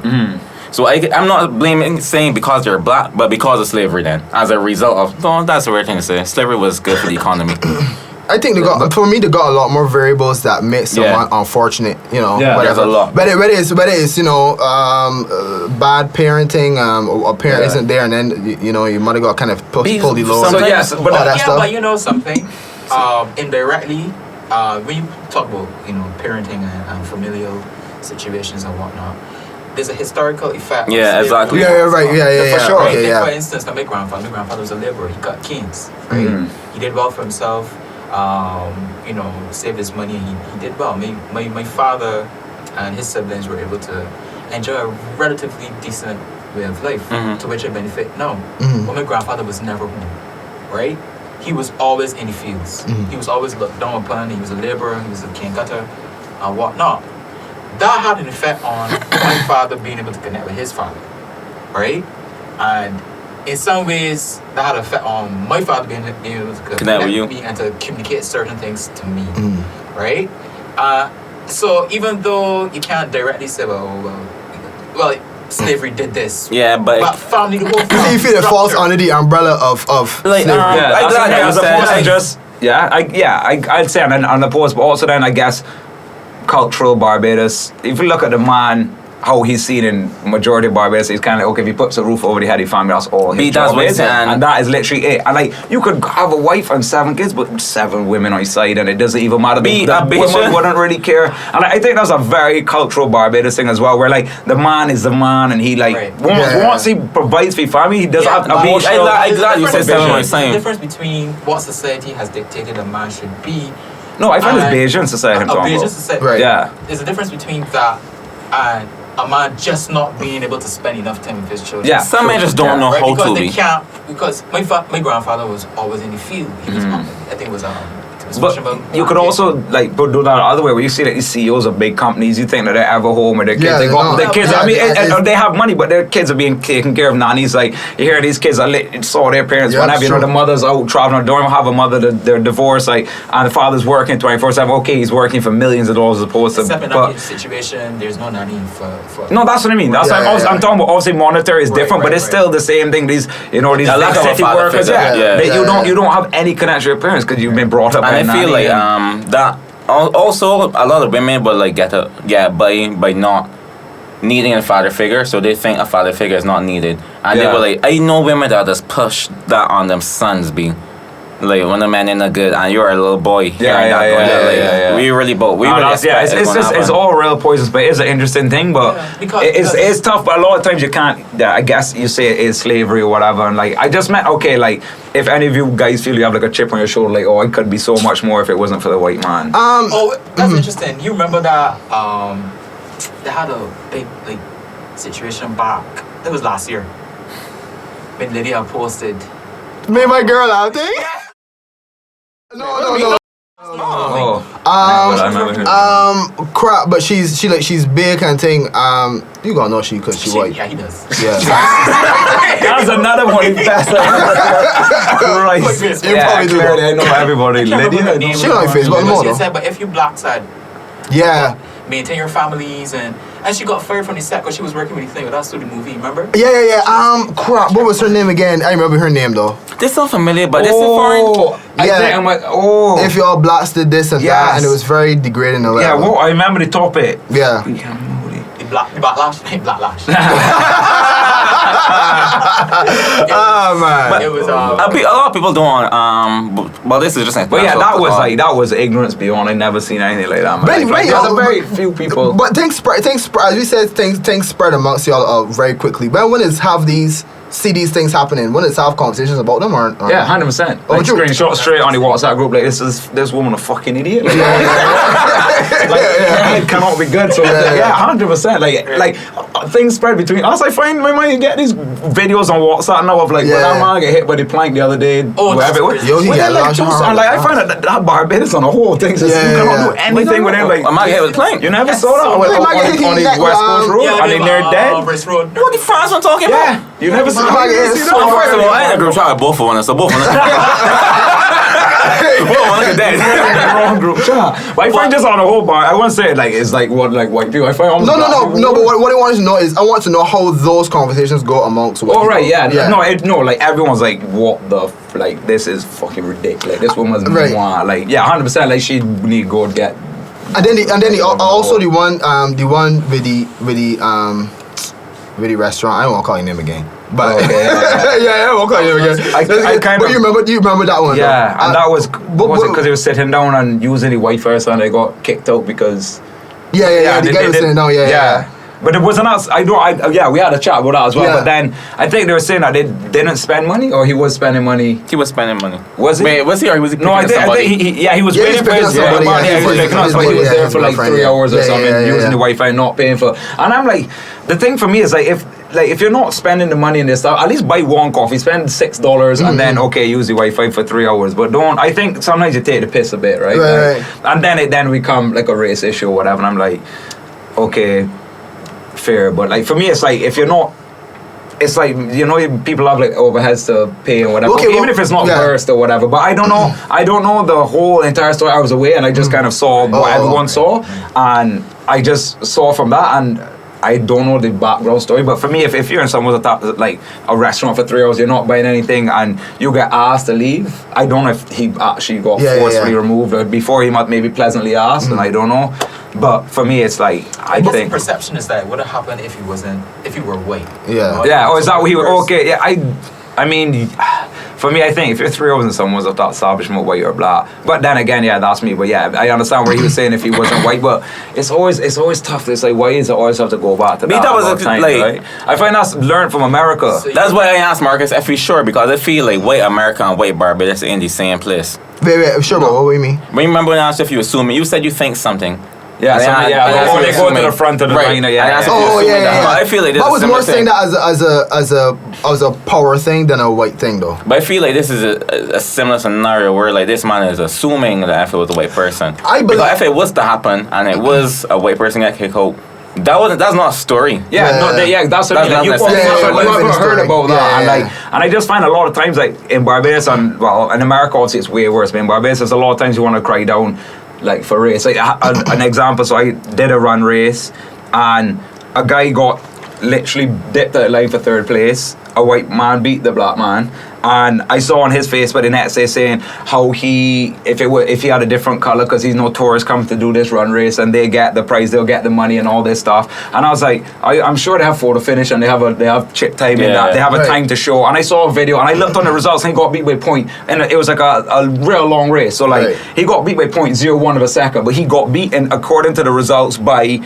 So I'm not saying because they're black, but because of slavery then. As a result of, no, that's the weird thing to say. Slavery was good for the economy. I think they got for me. They got a lot more variables that make someone unfortunate. You know, Yeah, there's a lot. Whether it's you know bad parenting, or a parent isn't there, and then you know your mother got kind of pull the load. So yes, but all that Yeah, stuff. but you know something, indirectly, when you talk about, you know, parenting and familial situations and whatnot, there's a historical effect. of Yeah, slavery. exactly. Yeah, right. Yeah, For sure. Okay, Right? yeah. For instance, my grandfather was a laborer. He cut canes, right? He did well for himself. You know, saved his money. He did well. My father and his siblings were able to enjoy a relatively decent way of life, to which I benefit now. But my grandfather was never home, right? He was always in the fields. He was always looked down upon. He was a laborer. He was a cane cutter and whatnot. That had an effect on my father being able to connect with his father, right? And in some ways, that had an effect on my father being able to connect with you. me and to communicate certain things to me, right? So even though you can't directly say, well, slavery did this, Yeah, but family, the whole So you family feel it falls structure. under the umbrella of Like, slavery. Yeah, I'm that's glad okay, you as said, opposed to like- just I'd say on the post, but also then I guess cultural Barbados. If you look at the man, how he's seen in majority of Barbados, he's kind of like, okay, if he puts a roof over the head of the family, that's all his That's job what is, he's saying. and that is literally it. And like, you could have a wife and 7 kids, but 7 women on your side, and it doesn't even matter. Be The ambitious. women wouldn't really care. And I think that's a very cultural Barbados thing as well, where like the man is the man, and he like Right. once he provides for your family, he doesn't have but emotional. I'm glad you said There's a 7 difference- points. there's a difference between what society has dictated a man should be. No, I find it's and Bayesian society. I'm a talking Bayesian about. society. Right. Yeah. There's a difference between that and a man just not being able to spend enough time with his children. Yeah. some men just don't know Right? how Because to they be. can't. Because my grandfather was always in the field. He was, I think it was But you could also like do that the other way, where you see that these CEOs of big companies, you think that they're ever home with their kids. Yeah, they they go know. their kids. Yeah, I mean, it's- they have money, but their kids are being taken care of nannies. Like you hear these kids are saw their parents Yeah, whenever, you know, sure. the mother's out traveling. Don't even have a mother. They're divorced. Like, and the father's working 24/7. Okay, he's working for millions of dollars as opposed to. Except in But that situation, there's no nanny for no, that's what I mean. That's Yeah, what yeah, I'm talking about. Obviously, monetary is Right, different, but right, it's right. still the same thing. These, you know, these The big lack of a city father workers. figure. Yeah, Yeah. They- Yeah. you don't have any connection with your parents because you've been brought up. by a And I feel nanny like and- that also a lot of women will like get by not needing a father figure, so they think a father figure is not needed, and they Yeah. will like, I know women that just push that on them sons, be like when the man in a good and you're a little boy, Yeah. we really both we No, really that's- yeah, expect it's gonna just it's happen. all real poisons, but it's an interesting thing. But Yeah, because- it's tough. But a lot of times you can't. Yeah, I guess you say it is slavery or whatever. And like I just meant like if any of you guys feel you have like a chip on your shoulder, like I could be so much more if it wasn't for the white man. Oh, that's interesting. You remember that they had a big like situation back. It was last year when Lydia posted. Made my girl out there. No. Oh, I remember her. Crap, but she's big and thing. You gotta know she cause she white. Yeah, he does. Yeah. That's another one. That's Christ. You probably do clearly, that. I know everybody. I can't remember her Lydia. name. She on Facebook more, She though. said, but if you black side, Yeah. maintain your families and she got fired from the set because she was working with the thing with us through the movie. Remember? Yeah. Crap. What was her name again? I remember her name though. This sounds familiar, but this is foreign. I Yeah. think I'm like, oh. If y'all blacks did this and that, Yes. and it was very degrading or Yeah, whatever. well, I remember the topic. Yeah. The backlash. Backlash. Oh man. It was A lot of people don't. But this is just. But yeah, that was ignorance beyond. I never seen anything like that. in my But- life. but Like, yeah, there's a very few people. But things spread. As we said, things spread amongst y'all very quickly. But when is have these see these things happening? When is have conversations about them or Yeah, 100%. Oh, Like true. screenshot straight on the WhatsApp group. Like this woman a fucking idiot. Like, it cannot be good. So yeah, 100%. Like things spread between us. I find my mind get these videos on WhatsApp now of like when that man get hit by the plank the other day. Wherever it was. Yo, he got like, I find that Barbados on the whole thing. You cannot do anything with it. Like I might get hit with a plank. you never saw that on the West Coast Road. Yeah, And they're dead. West Road. What the France I'm talking about? Yeah, you never see Well, first of all, I ain't a group try both of them, so both of them. Look at that. wrong group chat. But I find just on the whole bar, I won't say it like it's like what like white people. I find almost No. But what I want to know is I want to know how those conversations go amongst. Oh right, yeah. No, like everyone's like, what the like this is fucking ridiculous. Like this woman's want like 100%. Like she need to go get. And then also the one with the restaurant. I don't want to call your name again. But I won't call your name again. But you remember that one? Yeah, and that was it because he was sitting down and using the Wi-Fi, and they got kicked out because. The guy was sitting down. Yeah. But it wasn't us. We had a chat about that as well. Yeah. But then I think they were saying that they didn't spend money, or he was spending money. He was spending money. Was he? Wait, was he or was he? No, I think he was waiting for his money. He was there for like 3 hours or something, using the Wi-Fi, not paying for. And I'm like, the thing for me is like if you're not spending the money in this stuff, at least buy one coffee, spend $6, and then use the Wi-Fi for 3 hours. But don't. I think sometimes you take the piss a bit, right? Right. And then it become like a race issue or whatever. And I'm like, okay. Fair, but like for me it's like if you're not, it's like people have like overheads to pay and whatever, even if it's not burst or whatever. But I don't know the whole entire story. I was away and I just kind of saw what everyone saw, and I just saw from that, and I don't know the background story. But for me, if you're in someone's like a restaurant for 3 hours, you're not buying anything, and you get asked to leave, I don't know if he actually got forcefully removed or before he might maybe pleasantly asked, and I don't know. But for me, it's like I think the perception is that it would have happened if he were white. Yeah. Yeah. Or is that what he was? Okay. Yeah. I mean, for me, I think if you're 3 hours in someone's of that establishment, white or black. But then again, that's me. But yeah, I understand where he was saying if he wasn't white. But it's always tough. It's like why does it always have to go back to that? That was time, right? I find that's learned from America. So that's why I asked Marcus if he's sure, because I feel like white America and white Barbados are in the same place. Wait, sure, but what do you mean? But you remember when I asked if you assuming, you said you think something. Yeah, before they go to the front of the line, But I feel like this I was more saying thing. that as a power thing than a white thing, though. But I feel like this is a similar scenario where like this man is assuming that if it was a white person, because if it was to happen and it was a white person that kicked out, that's not a story. That's what I mean. You haven't heard about that, and I just find a lot of times like in Barbados and in America obviously it's way worse. But in Barbados, there's a lot of times you want to cry down. Like for race, like an example. So I did a run race, and a guy got literally dipped out of line for 3rd place. A white man beat the black man, and I saw on his face by the next day saying how if he had a different color, because he's no tourist come to do this run race, and they get the prize, they'll get the money and all this stuff. And I was like, I'm sure they have photo finish and they have chip time in that. They have a time to show. And I saw a video and I looked on the results and he got beat by point, and it was like a real long race. So like he got beat by 0.01 of a second, but he got beaten according to the results by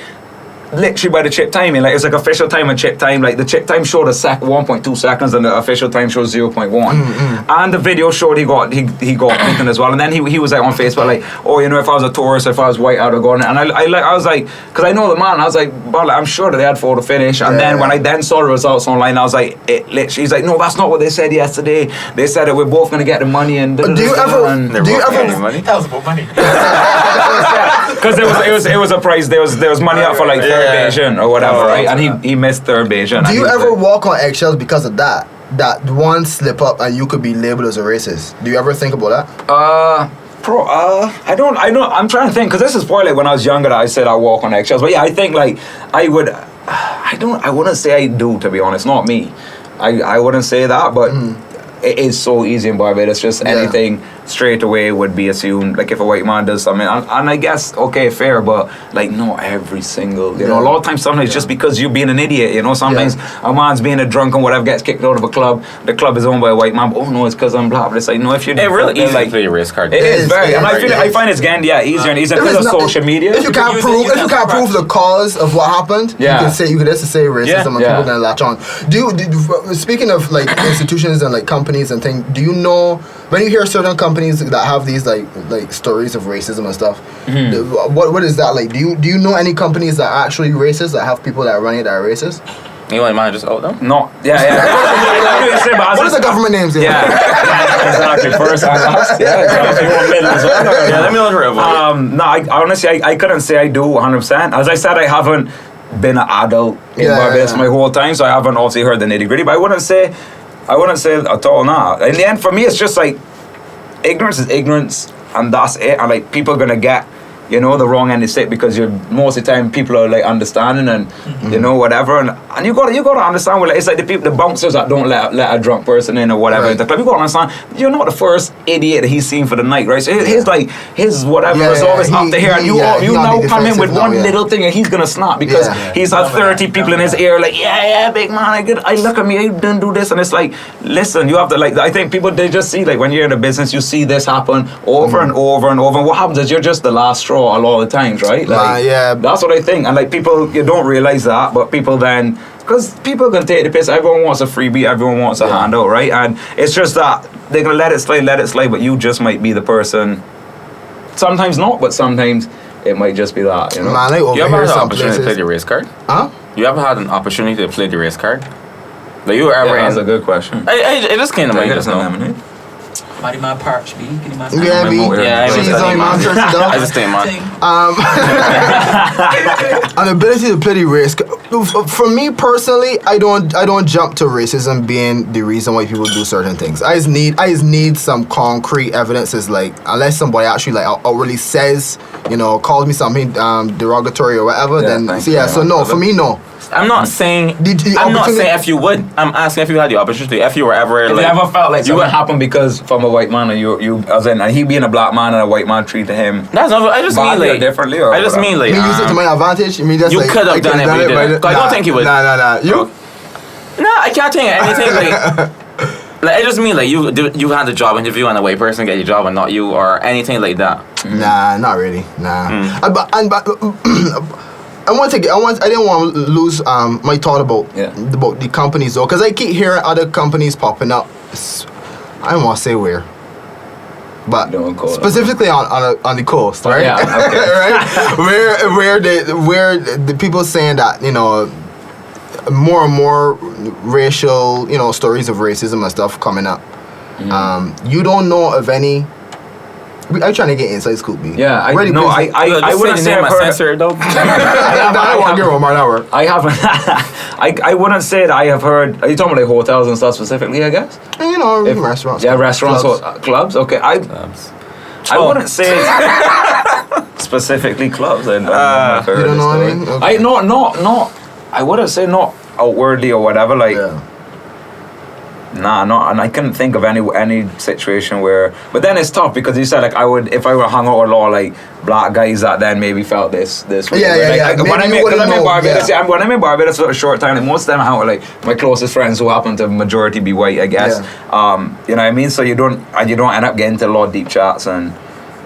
literally by the chip timing. Like it's like official time and chip time. Like the chip time showed 1.2 seconds and the official time shows 0.1. And the video showed he got beaten as well. And then he was like on Facebook like, oh, if I was a tourist, if I was white, I'd have gone. And I was like, because I know the man, I was like, well, I'm sure that they had photo finish. And then when I then saw the results online, I was like, he's like, no, that's not what they said yesterday. They said that we're both gonna get the money and. Do you ever? Money? That was about money. Because it was a prize. There was money out for like third Bayesian or whatever, right? And he missed third Bayesian. Do you ever walk on eggshells because of that? That one slip up and you could be labeled as a racist. Do you ever think about that? I don't. I'm trying to think because this is probably like when I was younger that I said I walk on eggshells. But yeah, I think like I would. I wouldn't say I do, to be honest. Not me. I wouldn't say that, but. It is so easy in Barbados. Just anything straight away would be assumed. Like if a white man does something, and I guess okay, fair, but like not every single. You know, a lot of times, sometimes just because you're being an idiot. Sometimes a man's being a drunk and whatever gets kicked out of a club. The club is owned by a white man. But, oh no, it's because I'm black. But it's like no, if you. It really is like your race card. It is very, and I find it's getting easier and easier because of social media. If you can't prove the cause of what happened, you can just say racism and people gonna latch on. Speaking of like institutions and like companies and things, do you know when you hear certain companies that have these like stories of racism and stuff? What is that like? Do you know any companies that are actually racist that have people that are running it that are racist? You want mine just out them? No, yeah. What is the government names? Yeah, exactly. First and last. Yeah, exactly. Yeah, let me know the real. No, I honestly, I couldn't say I do 100%. As I said, I haven't been an adult in Barbados my whole time, so I haven't obviously heard the nitty gritty. But I wouldn't say at all. Nah. In the end, for me, it's just like ignorance is ignorance, and that's it. And like people are gonna get, you know, the wrong end of stick because you're most of the time people are like understanding and you know whatever, and you gotta understand. Well, it's like the bouncers that don't let a drunk person in or whatever. Right. The club, you gotta understand. You're not the first idiot that he's seen for the night, right? So his whatever is always up to here, and you now come in with one little thing and he's gonna snap because he's had 30 people in his ear like big man, I look at me, I didn't do this, and it's like, listen, you have to like. I think people they just see like when you're in the business, you see this happen over and over and over. And what happens is you're just the last straw a lot of the times, right? Like, that's what I think. And like people, you don't realize that, but people then, because people can take the piss. Everyone wants a freebie, everyone wants a handout, right? And it's just that they're gonna let it slide, but you just might be the person. Sometimes not, but sometimes it might just be that, you know. Man, You ever had an opportunity to play the race card? Huh? You ever had an opportunity to play the race card? Like you were ever That's in? a good question. It just came to mind just now. Lemonade? Mighty my parch, B. Give me my Yeah, B. Yeah, I Cheese was on my church, I dog. just think, man. An ability to play the race. For me personally, I don't jump to racism being the reason why people do certain things. I just need some concrete evidences, like unless somebody actually like outwardly says, you know, calls me something derogatory or whatever. So no, for me no. I'm not saying. The I'm not opportunity- saying if you would. I'm asking if you had the opportunity. If you were ever If like. you ever felt like something happened because from a white man and and he being a black man and a white man treated him That's not. I just mean badly or like. differently or I just whatever. mean like. You use it to my advantage. You mean just You like, could have I done it, but you didn't. but I don't think you would. Nah. You? No, I can't think of anything like. Like I just mean like you had a job interview and a white person get your job and not you or anything like that. Nah, not really. Nah. I didn't want to lose my thought about the companies though, because I keep hearing other companies popping up. I don't want to say where, but specifically on the coast, right? Yeah, okay. right. Where the people saying that, you know, more and more racial, you know, stories of racism and stuff coming up. You don't know of any. I'm trying to get inside scoop, B. Yeah, I wouldn't say I've heard. Censor though. I want to I haven't. I wouldn't say that I have heard. Are you talking about like hotels and stuff specifically? I guess. You know, restaurants. Yeah, restaurants, clubs. Okay, I wouldn't say specifically clubs. I don't You don't know what I mean? Okay. Not. I wouldn't say not outwardly or whatever. Like. Yeah. Nah, and I couldn't think of any situation where. But then it's tough because you said like if I were hung out with a lot of like black guys that then maybe felt this way. When I'm in Barbados for a short time, like most of them I hang out with like my closest friends who happen to majority be white, I guess. Yeah. You know what I mean? So you don't end up getting into a lot of deep chats and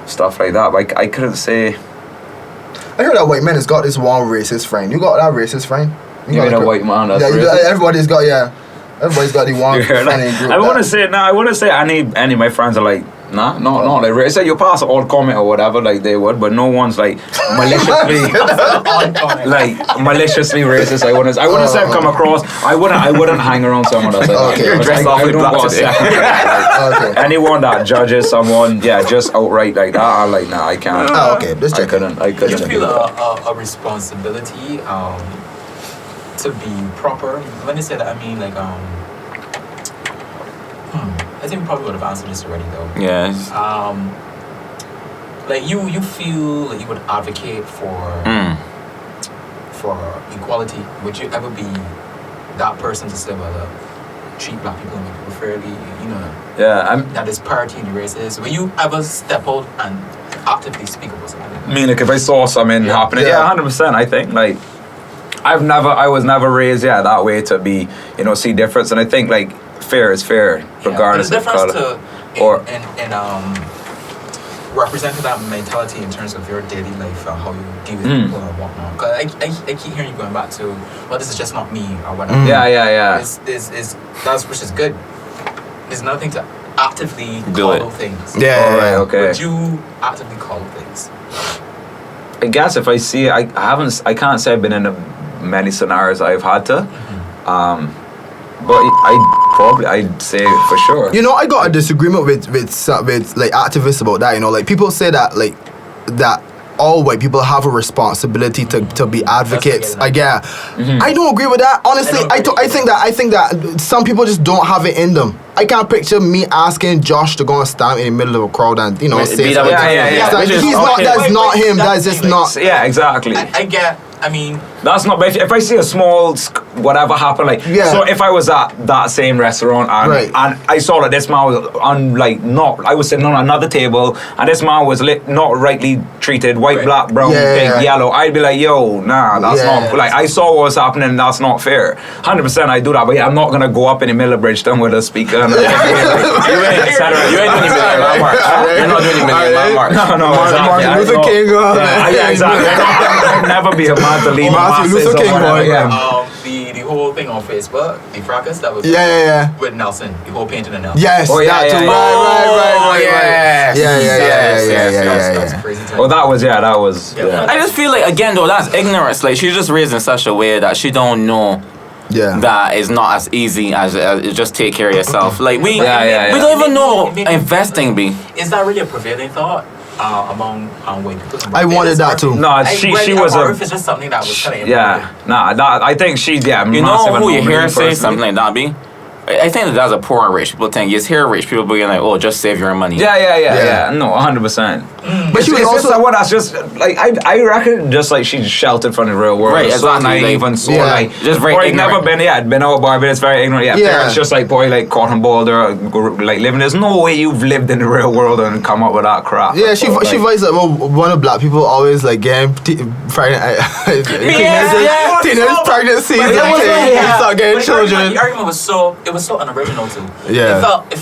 stuff like that. But I couldn't say. I heard that white man has got this one racist friend. You got that racist friend? You mean a white man that's racist? Everybody's got Everybody's got the one friendly group. I wouldn't say any of my friends are like not like say you pass an odd comment or whatever like they would, but no one's like maliciously maliciously racist. I wouldn't say I've come across. I wouldn't hang around someone that's like Okay. You're dressed off like black today. Okay. Anyone that judges someone, just outright like that, I'm like, nah, I can't. Oh, okay. Just I check. couldn't. You feel a responsibility to be proper. When I say that, I mean like I think we probably would have answered this already though. Yes. Like you feel like you would advocate for equality. Would you ever be that person to say, well, treat black people and make people fairly, you know? Yeah, that is parity in the races. Will you ever step out and actively speak about something like that? I mean, like if I saw something happening, 100%. I think like I was never raised that way to be, see difference, and I think like fair is fair regardless of color. Representing that mentality in terms of your daily life and how you deal with people and whatnot. Because I keep hearing you going back to, well, this is just not me or whatever. Yeah. Which is good. There's nothing to actively call things. Yeah. All right. Okay. Would you actively call things? I guess if I see it, I can't say I've been in many scenarios I've had to. But I'd say for sure. You know, I got a disagreement with like activists about that. You know, like people say that that all white people have a responsibility to be advocates. I don't agree with that. Honestly, I think that some people just don't have it in them. I can't picture me asking Josh to go and stand in the middle of a crowd and say something. That's not him. That's just not. Yeah, exactly. I mean, that's not. But if I see a small whatever happen, like so, if I was at that same restaurant and I saw that this man was I was sitting on another table and this man was not rightly treated, white, black, brown, pink, yellow, I'd be like, yo, nah, that's not like I saw what was happening. And that's not fair. 100%, I do that, but I'm not gonna go up in the middle of Bridgeton with a speaker. And you ain't doing any million man march. You're not doing any million man march. No, Martin Luther King. Yeah, exactly. I'd never be a man to lead Martin Luther King, boy. The whole thing on Facebook, the fracas that was with Nelson, the whole painting of Nelson. Yes. Oh yeah. Right. That's crazy. Well, that was. I just feel like again though that's ignorance. Like she's just raised in such a way that she don't know. That is not as easy as just take care of yourself. Like we don't even know investing be. Is that really a prevailing thought among white people? I wanted that too. No, she was or if it's just something that was kind of I think she You know who you hear say something like that be? I think that's a poor and rich people thing. You hear rich people being like, "Oh, just save your money." Yeah. No, 100%. But she was also someone that's just like I reckon just like she's sheltered from the real world. Right, exactly. So naive and so like just very ignorant. Never been out of Barbados, very ignorant. Parents just like boy like caught in Boulder, like living. There's no way you've lived in the real world and come up with that crap. Yeah, she voiced that one of black people always like getting pregnant. Teenage pregnancies and start getting children. The argument was so unoriginal too. Yeah. It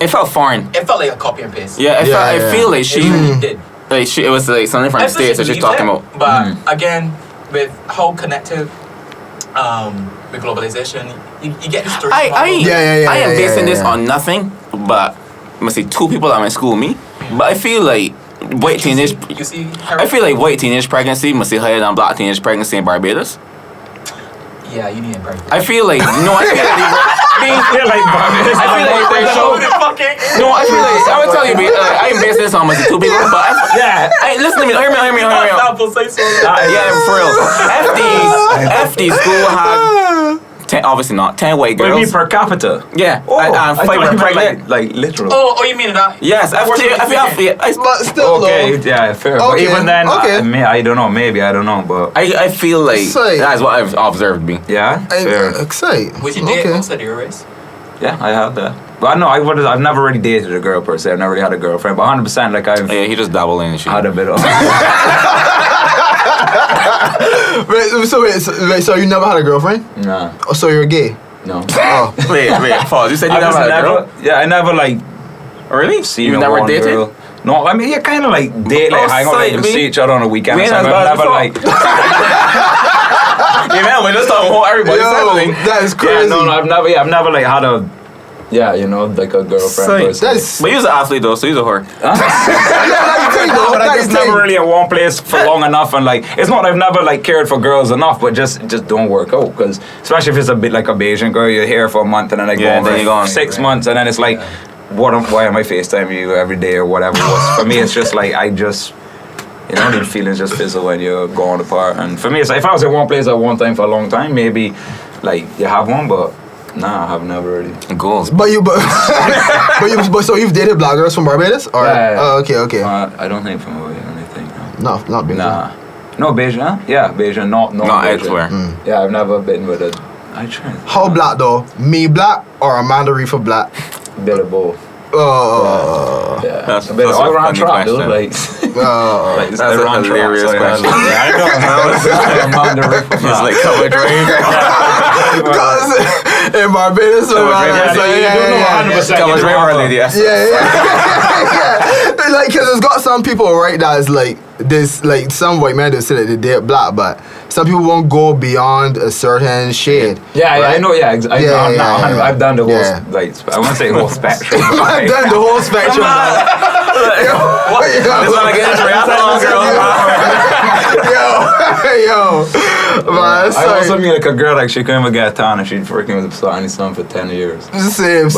felt foreign. It felt like a copy and paste. I feel like she did. Like it was like something from the States that she's talking about. But again, with how connected with globalization, you get this story. I am basing this on nothing but must say two people that went to school with me. But I feel like white teenage pregnancy must be higher than black teenage pregnancy in Barbados. Yeah, you need a pregnancy. I feel like Barbados. I would tell you, I ain't basing this on must two people, but listen to me, hear me out. For real. FD school had 10, obviously not 10 white girls. What do you mean per capita? Yeah, and 5 were pregnant. Like literal. Oh, you mean that? Yes, but still, okay, yeah, fair. But even then, I don't know. Maybe I don't know, but I feel like that is what I've observed. Me. Yeah, fair. Excited. Would you date outside your race? Yeah, I have that. But no, I've never really dated a girl per se. I've never really had a girlfriend. But 100%, like I've. Yeah, he just dabbled in and shit. Had a bit of. So you never had a girlfriend? No. Oh, so you're gay? No. Oh. Wait, pause. You said you never had a girl? Yeah, I never like. Really? You never dated? Girl. No, I mean you kind of like date, like hang out, like see each other on the weekend. So I've never like. Yeah, man, we're just talking about everybody's happening. That is crazy. Yeah, no, I've never like had a. Yeah, you know, like a girlfriend person. But he's an athlete though, so he's a whore. But I just never really in one place for long enough, and like it's not I've never like cared for girls enough, but just don't work out because especially if it's a bit like a Bayesian girl, you're here for a month and then you go 6 months and then it's like, why am I FaceTiming you every day or whatever? For me, it's just like the feelings just fizzle when you're going apart. And for me, it's like if I was in one place at one time for a long time, maybe like you have one, but. Nah, I have never really. Goals. But so you've dated black girls from Barbados? Or? Yeah. Oh, okay. I don't think from anything. No, not Bayesian. Nah. No, Bayesian, huh? Yeah, Bayesian, not elsewhere. Yeah, I've never been with a. How black though? Me black or Amanda Reefer black? Bit of both. Yeah. That's a bit all around trap, dude. Like, that's a hilarious question. I know, Amanda Reefer. It's like cover dream. Because in Barbados, like, cause it's got some people right that is like this, like some white men that say that they date black, but some people won't go beyond a certain shade. Yeah, right? I know. Yeah, I've done the whole like I want to say whole spectrum. I've done the whole spectrum. This one again, triathlon girl. Yo, man. I Sorry. also mean like a girl like she couldn't even get a tan and she'd freaking with starting son for 10 years. Same.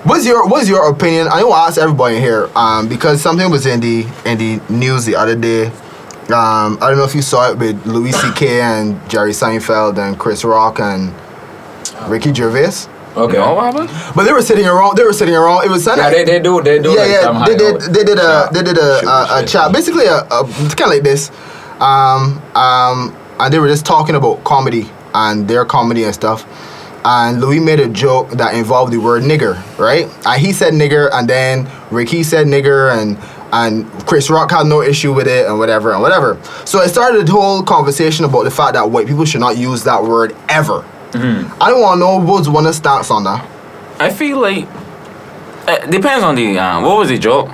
What's your opinion? I want to ask everybody here, because something was in the news the other day. I don't know if you saw it with Louis C.K. and Jerry Seinfeld and Chris Rock and Ricky Gervais. Okay. No, what happened? But they were sitting around. It was Yeah, they do. They did a Shoot. chat, basically a kind of like this, and they were just talking about comedy and their comedy and stuff. And Louis made a joke that involved the word nigger, right? And he said nigger, and then Ricky said nigger, and Chris Rock had no issue with it, and whatever. So it started a whole conversation about the fact that white people should not use that word ever. I want to know what's one of the stats on that. I feel like depends on the what was the joke?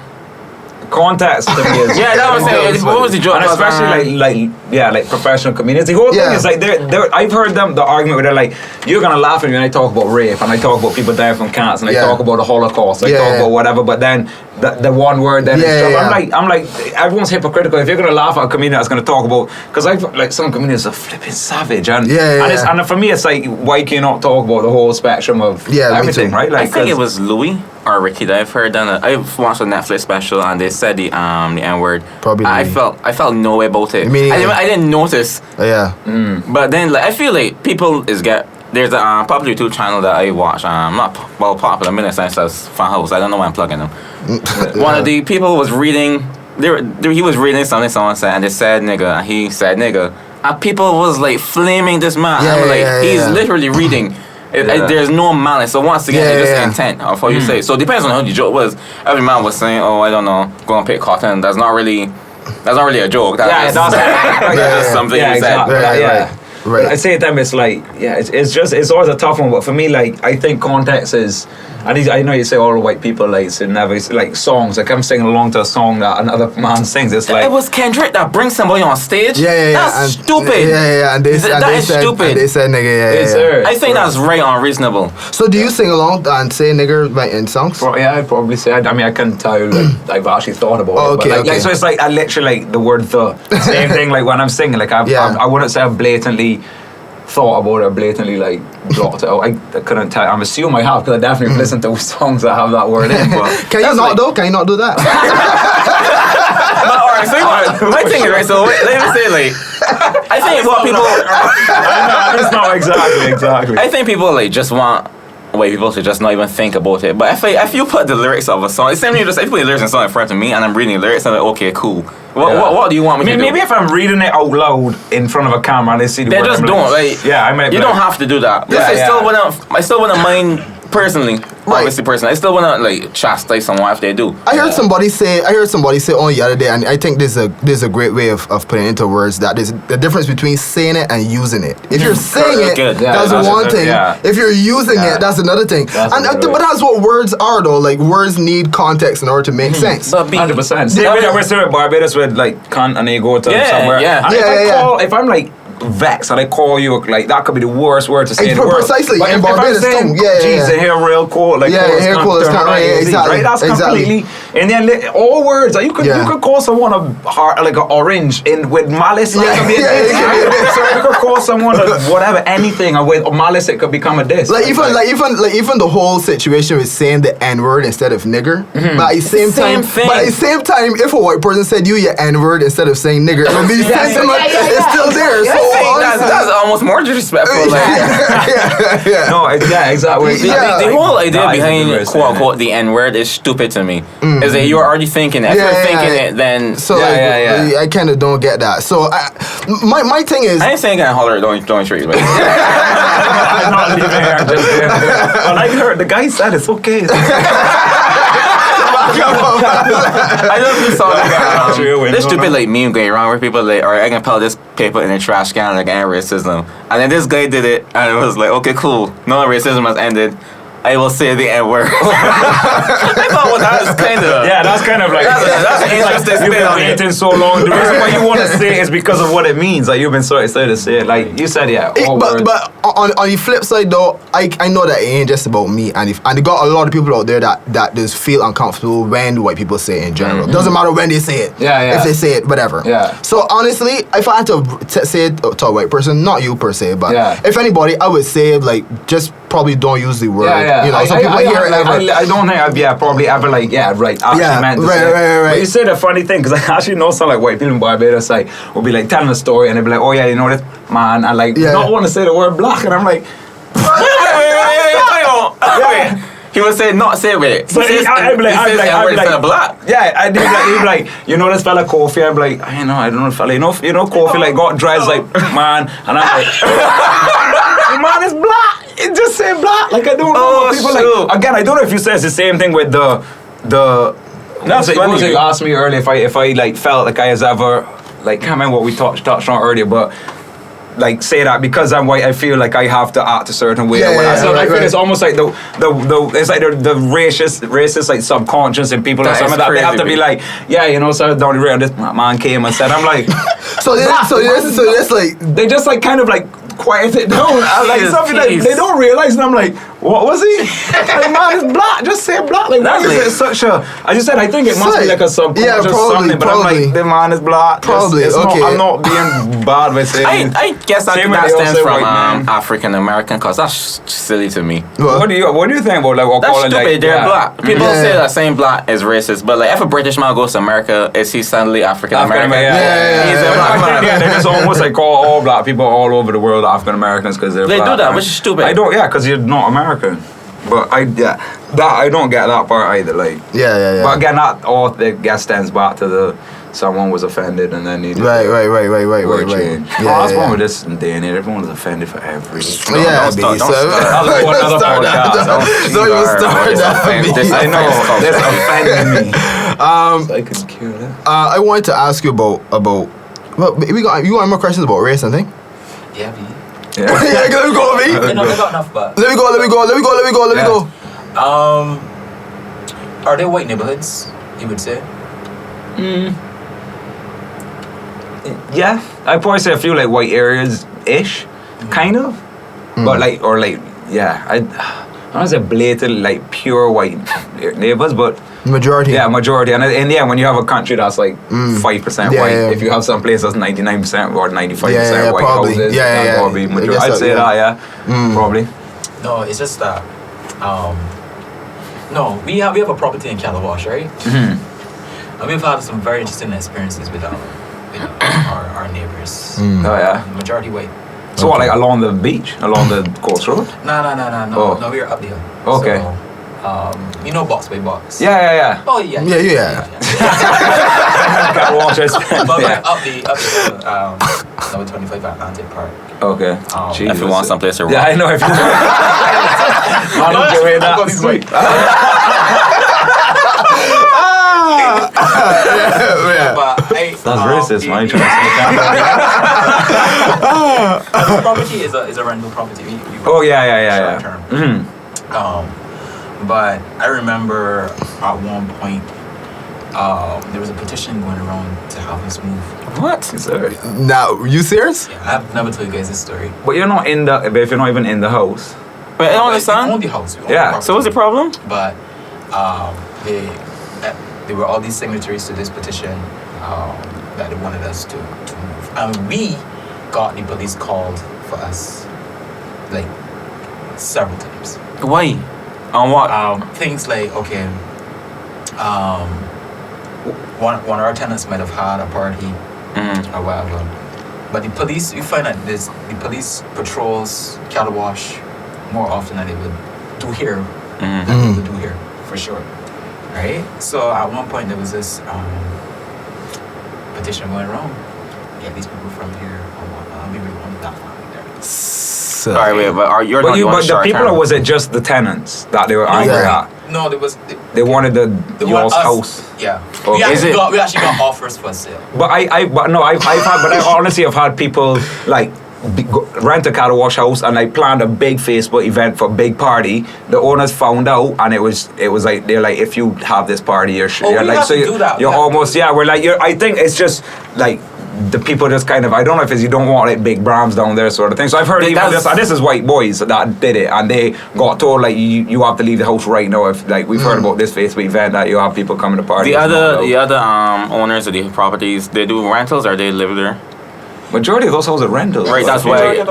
Context to me is Yeah, that was saying. What was the joke? and especially like professional comedians. The whole thing Yeah. is like they're I've heard the argument where they're like, you're gonna laugh at me when I talk about rape and I talk about people dying from cancer and I Yeah. talk about the Holocaust, I Yeah, talk yeah. about whatever, but then the one word then Yeah, is yeah. I'm like everyone's hypocritical. If you're gonna laugh at a comedian that's gonna talk about, because I've like some comedians are flipping savage and and for me it's like, why can you not talk about the whole spectrum of Yeah, me everything, too. right? Like I think it 'cause- was Louis or Ricky that I've heard done. I've watched a Netflix special and they said the N word. Probably I Louis. felt no way about it. Me neither. I didn't notice. Yeah. But then like I feel like people there's a popular YouTube channel that I watch. Not popular in the sense as Fan House. I don't know why I'm plugging them. One of the people was reading. He was reading something someone said, and they said nigga, and he said nigga, and people was like flaming this man. Yeah, I'm like, yeah, he's yeah. literally reading. There's no malice. So once again, Yeah, it's just yeah. intent of what you say. So it depends on how the joke was. Every man was saying, oh, I don't know, go and pick cotton. That's not really a joke. That's just something yeah, you said. exactly. Right, yeah. right. But at the same time, it's like, yeah, it's always a tough one. But for me, like, I think context is, I know you say all the white people like should never, it's like songs. Like I'm singing along to a song that another man sings. It's like It was Kendrick that brings somebody on stage. Yeah. That's and, stupid. Yeah. And they That is said, stupid. And they said nigga. it's Yeah. her. I think that's right unreasonable. So do you sing along and say nigger like in songs? Yeah, I'd probably say. I mean, I can't tell you. Like, I've actually thought about Oh, it. okay, But okay. like, so it's like I literally like the word the same thing. Like when I'm singing, like I wouldn't say I blatantly thought about it, or blatantly like blocked it out. I couldn't tell. I'm assuming I have because I definitely listened to songs that have that word in. But Can you not though? Can you not do that? But alright, so my thing is right. So let me say like, I think what people, I know, it's not exactly. I think people like just want white people to just not even think about it. But if you put the lyrics of a song, it's same just if you put the lyrics of a song in front of me and I'm reading the lyrics, I'm like, okay, cool. What do you want me to do? Maybe if I'm reading it out loud in front of a camera and they see the They word, just I'm don't. like, Like, yeah, I might. you be don't like, have to do that. But Yeah, I still wouldn't mind personally. Right. Obviously, personally, I still wouldn't like chastise someone if they do. I heard somebody say on the other day, and I think there's a great way of putting it into words, that there's the difference between saying it and using it. If you're saying it, Good. Yeah, that's that's one a good- thing. yeah. If you're using it, that's another thing. That's And a good but way. that's what words are though. Like words need context in order to make sense. But be 100%. Same way that we're still at Barbados with like cunt and they go to Yeah, somewhere. yeah. And if I'm like vexed and I call you, like that could be the worst word to say in the world. Precisely, But in if I'm Barbados saying, too. Yeah, geez, the hair real cool, like Yeah, hair cool is kinda- yeah, exactly, right? That's exactly. completely. And then all words, like, you could call someone a heart, like an orange with malice. Like, Yeah, could be a diss. yeah. So you could call someone a whatever, anything, and with malice it could become a diss. Like even the whole situation with saying the N word instead of nigger. But at the same Same time, thing. but at the same time, if a white person said you your N word instead of saying nigger, it would be sentiment. It's still there. So I think honestly, that's almost more disrespectful. Like, yeah. No, yeah, exactly. Yeah. the whole idea Nah, behind it's quote unquote the N word is stupid to me. Is that you're already thinking it. If Yeah, you're yeah, thinking yeah. it, then So I kind of don't get that. So my thing is. I ain't saying gonna holler don't treat, but I'm not leaving here. Just well, I heard the guy said it's okay. I just saw True, like, this no, stupid no. like meme going around where people like, alright, I can put this paper in a trash can like racism, and then this guy did it, and it was like, okay, cool, no racism has ended. I will say the N word. I thought, well, that's kind of Yeah, that's kind of like that's an interesting you've spin been on it. waiting so long. The reason why you want to say it is because of what it means. Like you've been so excited to say it. Like you said, yeah. All But words. but on the flip side though, I know that it ain't just about me, and they got a lot of people out there that just feel uncomfortable when white people say it in general. Doesn't matter when they say it. Yeah. If they say it, whatever. Yeah. So honestly, if I had to say it to a white person, not you per se, but if anybody, I would say like just probably don't use the word. Yeah. You know, some people hear it. I don't think I'd probably ever like right. Actually meant to say. Right. But you said a funny thing because I actually know some like white people in Barbados like will be like telling a story and they'll be like, oh yeah, you know this man, I like not want to say the word black, and I'm like. Wait. He would say not say it. So I'd be like, black. Yeah, I'd be like, you know this fella Kofi? I'd be like, I don't know the fella. You know Kofi like got dreads like man, and I'm like, the man is black. It just say black. Like I don't know what people like. Again, I don't know if you said it's the same thing with the. That's What funny. was it you asked me earlier if I like felt like I was ever like can't remember what we touched on earlier, but. Like say that because I'm white, I feel like I have to act a certain way. I feel it's almost like the it's like the racist like subconscious in people or something that they have to be like, yeah, you know, so down the road this man came and said, I'm like, so that's like they just like kind of like quiet it down. Like something like they don't realize, and I'm like, what was he? Like man, it's black. Just say black. Like why is it such a? I just said I think it must be like a subconscious something, but I'm like the man is black. Probably it's okay. I'm not being bad with saying. I guess that stems from African American, cause that's silly to me. What do you think about like That's calling stupid. like They're black. People say that saying black is racist, but like if a British man goes to America, is he suddenly African American? He's a black man. Yeah, they just almost like call all black people all over the world African Americans because they're They black, do that, right? which is stupid. I don't, because you're not American. But I don't get that part either. Like, yeah. But again, that all the guess stands back to the someone was offended and then needed Right. word Yeah, change. That's one with this day and age. Everyone is offended for every. Yeah, don't B. start. I'll go another podcast. Don't even start that. I know this offended me. So I could cure that. I wanted to ask you about. Well, you got more questions about race, I think. Yeah, B. Yeah. Let me go, B. I got enough, but. Let me go. Are there white neighborhoods, you would say? Yeah, I'd probably say a few like white areas ish, kind of, but like I don't say blatant like pure white neighbors, but Majority. Yeah, majority, and in the end, when you have a country that's like 5% white, if you have some place that's 99% or 95% white probably. houses, Yeah. probably majority. I'd say that, probably. No, it's just that. No, we have a property in Calawash, right? Mm-hmm. And we've had some very interesting experiences with our neighbors. Oh yeah. Majority white. So what, like along the beach, along the coast road? No. Oh. No, we're up the hill. Okay. So, you know Box by Box? Yeah. Oh yeah. Yeah. Can't watch it. But Yeah. up the hill, number 25 Atlantic Park. Okay. If you want someplace to rock. Yeah, I know. If you I don't give away that. But That's racist, man. You trying to say the property is a rental property. We Oh, yeah. short term. Mm-hmm. But I remember at one point there was a petition going around to have us move. What? Sorry. Now, you serious? Yeah, I've never told you guys this story. But you're not in the. If you're not even in the house. Wait, I don't We understand. own the house. We own Yeah. the So what's the property. problem? But there were all these signatories to this petition that they wanted us to move. And we got the police called for us, like, several times. Why? On what? Things like, okay, one of our tenants might have had a party or whatever. But the police, you find that the police patrols Calawash more often than they would do here. Than they would do here, for sure. Right? So at one point there was this petition going around. Yeah, these people from here, we really wanted that family there. So, All right, wait, but you're But not you, on but the short people, term. or was it just the tenants that they were angry at? No, there was. They wanted They y'all's want us- house. Yeah. Okay. Is it- We actually got offers for sale. But I honestly have had people like rent a car wash house and I planned a big Facebook event for a big party. The owners found out and it was like they're like, if you have this party, you're we like have so to do that. you're almost we're like I think it's just like the people just kind of I don't know if it's you don't want like big Brahms down there sort of thing. So I've heard even this is white boys that did it and they got told like you have to leave the house right now if like we've heard about this Facebook event that you have people coming to party. The other owners of the properties, they do rentals or they live there. Majority of those houses are rentals. Right, that's why.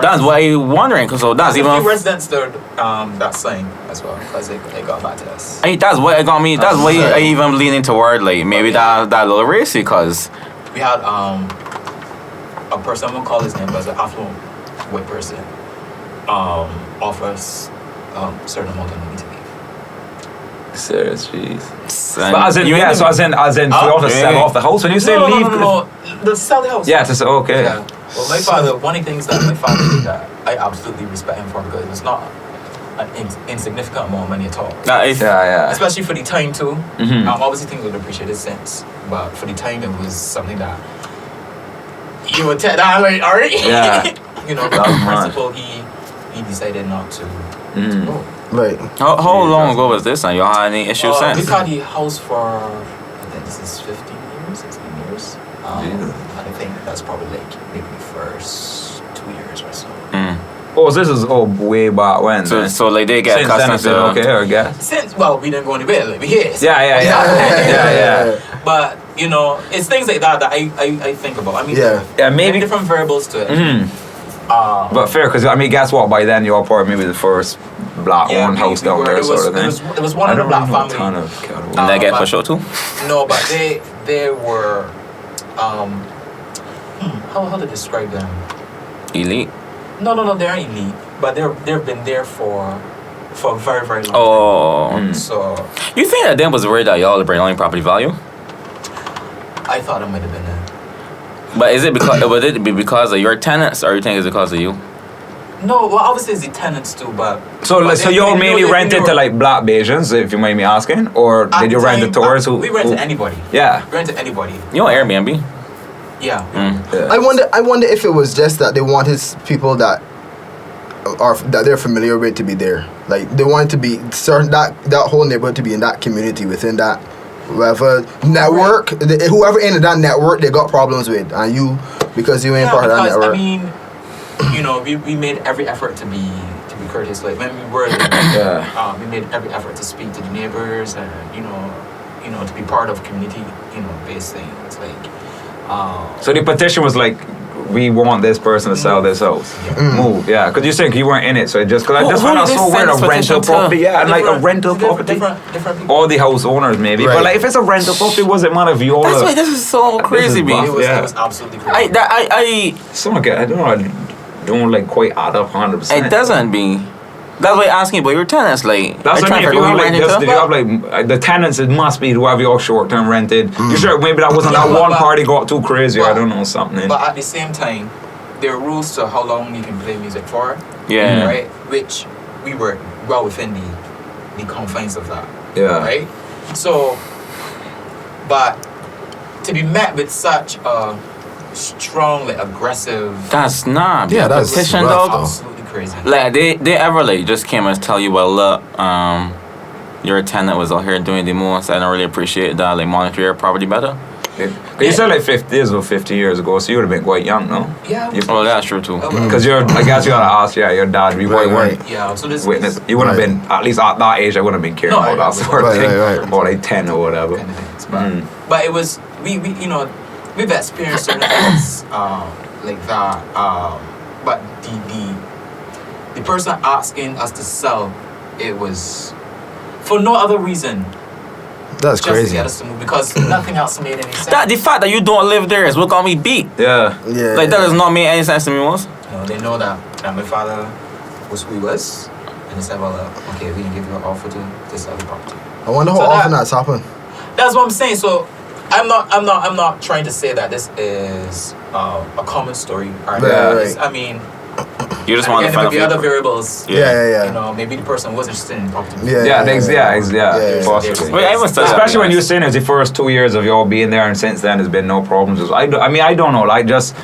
That's why I'm wondering, because so that's even. A few residents that saying as well, because they got back to us. That's what it got me. That's why I even leaning toward like maybe that little racy, because. We had a person, I'm gonna call his name, but it's an affluent white person, offers certain amount of money to leave. Serious, jeez. But as in, so as in, for you to sell off the house. When you say leave, no, the sell the house. Yeah, to say okay. Yeah. Well, my father, one of the things that my father did that I absolutely respect him for because it was not an insignificant amount of money at all. Yeah. Especially for the time too. Mm-hmm. Obviously things would appreciate it since, but for the time it was something that you would tell that like, alright. Yeah. You know, but in principle he decided not to go. Right. How long ago was this? And y'all had any issues since? We've had the house for I think this is 15 years, 16 years. And I think that's probably like maybe the first 2 years or so. Oh, so this is way back when. So like they get accustomed to okay, I guess. Since we didn't go anywhere, like we here. Yeah. But you know, it's things like that I think about. I mean, maybe different variables to it. But fair, because I mean, guess what? By then you're probably maybe the first black-owned house down there, sort of thing. It was one of the black families. And they get pushed out too? No, but they were how to describe them? Elite. No, they're elite, but they've been there for a very, very long time. So you think that them was worried that y'all bring only property value? I thought it might have been that. But is it because would it be because of your tenants, or you think it's because of you? No, well, obviously it's the tenants too, but so you all mainly rented to like black Bajans, if you mind me asking, or did you rent to tourists who? We rented anybody. Yeah. We rented anybody. You know Airbnb? Yeah. I wonder if it was just that they wanted people that they're familiar with to be there. Like they wanted to be certain that whole neighborhood to be in that community within that whatever network. Whoever in that network they got problems with, and you because you ain't part of that network. I mean, you know, we made every effort to be courteous. Like when we were there, we made every effort to speak to the neighbors and you know to be part of community based things like. So the petition was like, we want this person to sell this house. Move, because you think you weren't in it, so it just because I just found out so weird a rental property, like a rental property. Different people. All the house owners maybe, but like if it's a rental property, was it one of you all? That's why this is so crazy, me. It was absolutely crazy. I don't like quite add up 100%. It doesn't be. That's why I'm asking about your tenants. Like, that's what I mean. If you have like this, if you have like the tenants, it must be whoever you're short term rented. You sure maybe that wasn't that one party got too crazy? I don't know something. But at the same time, there are rules to how long you can play music for. Yeah. Right. Which we were well within the confines of that. Yeah. Right. So, but to be met with such a strong, like aggressive. That's not. Yeah, that's petition, rough, dog. Absolutely crazy. Like they ever like just came and tell you, well, look, your tenant was out here doing the most. I don't really appreciate that. Like monitor your property better. You said like 50 years ago, so you would have been quite young, no? Yeah. Oh, that's true too. Because I guess you gotta ask, your dad, you weren't Yeah. So this witness. You wouldn't have been, at least at that age, I wouldn't have been caring about that sort of thing. Or like 10 or whatever. Kind of things. But it was we we've experienced certain things like that. But the person asking us to sell, it was for no other reason. That's just crazy. to get us to move because nothing else made any sense. The fact that you don't live there is what got me beat. Yeah. Like that does not make any sense to me once. They know that my father was who he was, and they said, well, okay, we can give you an offer to sell the property. I wonder how often that's happened. That's what I'm saying. So I'm not trying to say that this is a common story. Right. I mean, you just want to find maybe other variables. Yeah. You know, maybe the person was interested in property. Possibly. Wait, especially when you're saying it's the first 2 years of you all being there, and since then there's been no problems. I don't know. Like just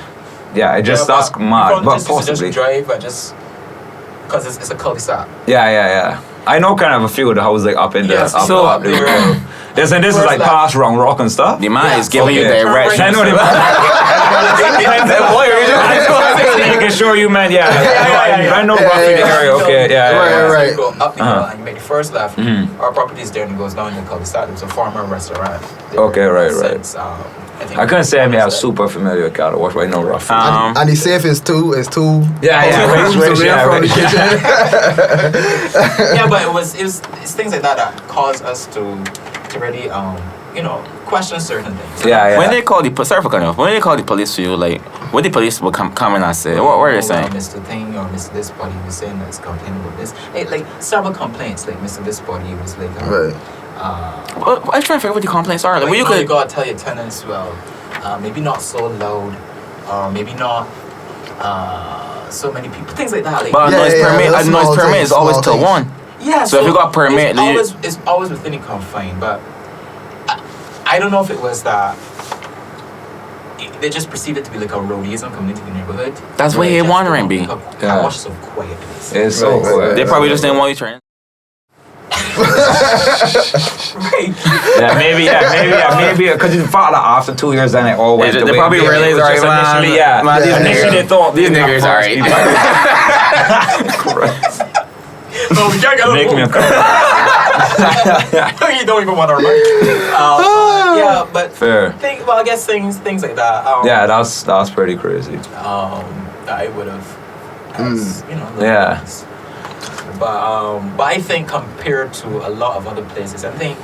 Yeah, it just that's but mad, from but just, to possibly. just drive and just because it's a cul-de-sac. Yeah. I know kind of a few of the houses like up in the Yes, up, so up there. This is First like left. past wrong rock and stuff. The man Yeah, is giving you okay. directions. I know the man. Making sure you meant I know roughly the area. Okay, yeah. Right. You go up the hill and you make the first left. Our property is there and it goes down the cul-de-sac. There's a farmer restaurant. there. Okay, right. Since, I couldn't say I'm super familiar with cattle wash, but I know roughly. And the safe is two. Yeah, rooms rich, away yeah, from rich. the kitchen. Yeah, but it's things like that caused us to really question certain things. Yeah. When they call the sorry for cutting off, when they call the police to you, like what the police will come in and say, what are they saying? Mr. Thing or Mr. This Body was saying that's complaining about this. Like several complaints, like Mr. This Body was like, Right. I'm trying to figure out what the complaints are. Like, what you gotta tell your tenants, well, maybe not so loud, or maybe not so many people, things like that. Like, But a noise permit is always till 1. yeah, So if you got a permit, it's always within the confine. But I don't know if it was that they just perceived it to be like a roadism coming into the neighborhood. That's why you're wandering, B. I watch so quiet place. It's so Right. quiet. They probably just didn't want you to. Right. Maybe because you thought that after 2 years then it all went They away. probably Maybe it realized, was just alright, man, initially, yeah. man, these Initially niggas- they thought these these niggas are alright. No, we can't get Make me a You don't even want to remember. Yeah, but Fair. I guess things like that. Yeah, that's pretty crazy. I would have, Yeah. But I think compared to a lot of other places, I think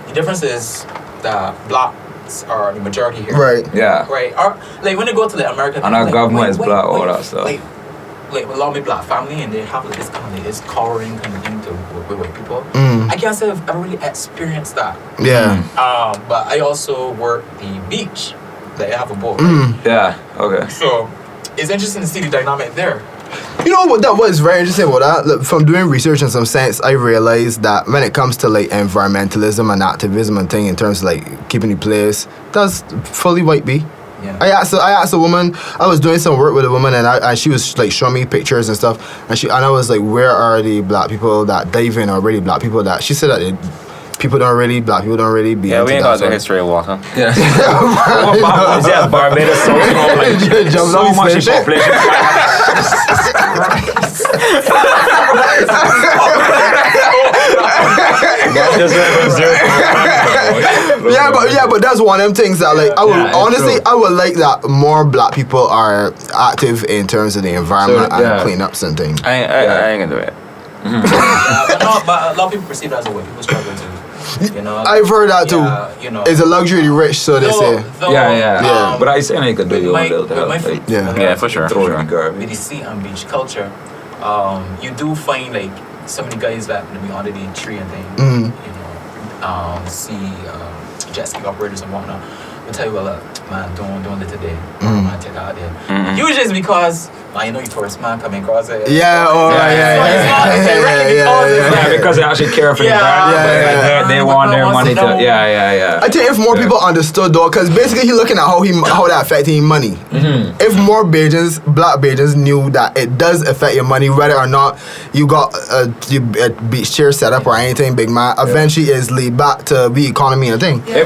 the difference is that blacks are the majority here. Right. Yeah. Right. Or like when you go to the American, And our government is black, all that stuff. Like a lot of black family, and they have like this kind of like this cowering kind of thing to with white people. Mm. I can't say I've ever really experienced that. Yeah. But I also work the beach. Like I have a boat. Mm. Yeah. Okay. So it's interesting to see the dynamic there. You know what? That was very interesting about that. Look, from doing research in some sense, I realized that when it comes to like environmentalism and activism and thing in terms of like keeping the place, that's fully white B. Yeah. I asked a woman. I was doing some work with a woman, and she was like showing me pictures and stuff. And I was like, "Where are the black people that dive in, or really black people that?" She said that black people don't really be. Yeah, we ain't into got that, the history of water. Yeah. Yeah, Barbados so small, like Jump so on much this shit. population. but that's one of them things that like I would honestly I would like that more black people are active in terms of the environment and cleanups and things. I ain't gonna do it. But a lot of people perceive it as a way people struggle to. I've heard that too. Yeah, It's a luxury of the rich, so they say. Yeah. But I saying I could do your own little help. Yeah, for sure. Throw it in With garbage. the sea and beach culture, you do find like so many guys that will be under the tree and thing, see jet ski operators and whatnot. They'll tell you, well, man, don't let today. Man, take out there. Usually it's because, you know, you tourist man coming across it. Yeah, Because they actually care for the environment. They want their money to. Yeah. I think if more people understood though, because basically he's looking at how that affecting his money. If more black Bajans knew that it does affect your money, whether or not you got a beach chair set up or anything, big man, eventually is lead back to the economy and thing. I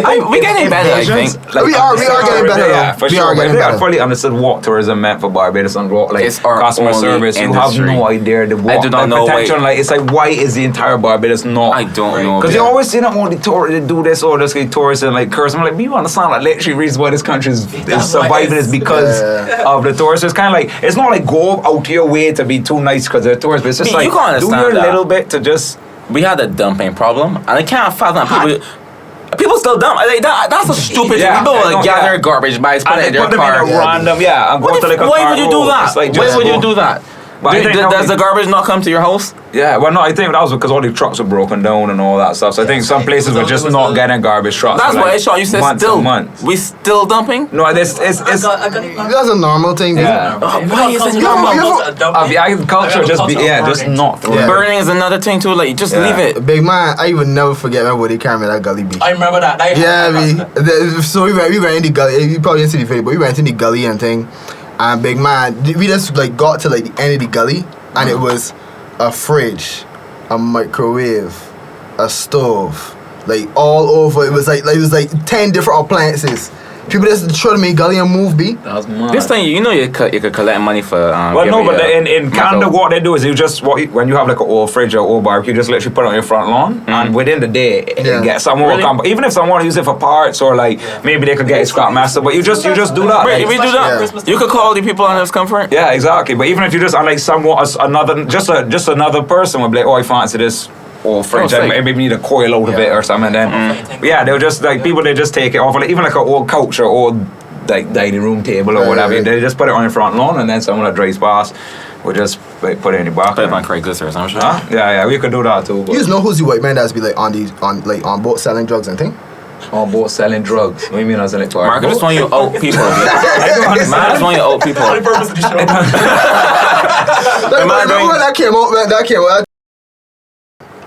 think we getting better, I think. We are getting better. Yeah, for We sure. are But I getting think I better. fully understood what tourism meant for Barbados and what like It's our customer only service. industry. You have no idea the I do not know potential. why- Like it's like why is the entire Barbados not? I don't know. Because you always see them all the tourists they do this or this like tourists and like curse. I'm like, you understand like literally reasons why this country is surviving is because of the tourists. It's kind of like it's not like go out your way to be too nice because they're tourists. But it's just You like can't do understand your that. little bit to just. We had a dumping problem, and I can't fathom people still dump. Like, that's a stupid Yeah, thing. People I know, gather yeah. garbage bags, put And it they in their put them car. in a random, and go to like a Why car would you do road. that? It's like Why just would go. you do that? But I think Does the garbage not come to your house? Yeah, well, no, I think that was because all the trucks were broken down and all that stuff. So I think some places were just not getting garbage trucks. That's for why like Sean, you said months still. and months. We still dumping? No, it's That's a normal thing. Yeah. Why is it of the agriculture just not throwing. Yeah. Burning is another thing too. Like, just leave it. Big man, I would never forget when they carried me that gully beach. I remember that. Yeah, so we went in the gully. You probably didn't see the video, but we went in the gully and thing. And big man, we just like got to like the end of the gully, and it was a fridge, a microwave, a stove, like all over. It was like 10 different appliances. People just trying to make gully and move, B. That was mad. This thing, you know, you could collect money for. Well, no, but in Canada, what they do is when you have like an old fridge or old barbecue, you just literally put it on your front lawn, and within the day, you get someone will come. Even if someone use it for parts or like maybe they could get a scrap master, but you just do that. Wait, we do that. Yeah. You could call the people on this comfort. Yeah, exactly. But even if you just like another person would be like, oh, I fancy this old fridge, Oh, and maybe need a coil out of it or something. And then they'll just like people, they just take it off, like, even like an old couch or old like dining room table or whatever. They just put it on your front lawn, and then someone that drives past will just like put it in your back. Put it on Craigslist or something. Huh? Yeah, we could do that too. You just know who's the white man that's be like on boat selling drugs and thing. On boat selling drugs. What do you mean I was in it for? Mark, I just want you old people. Man, I just want you old people. That's the purpose of the show. That came out, man. That came out.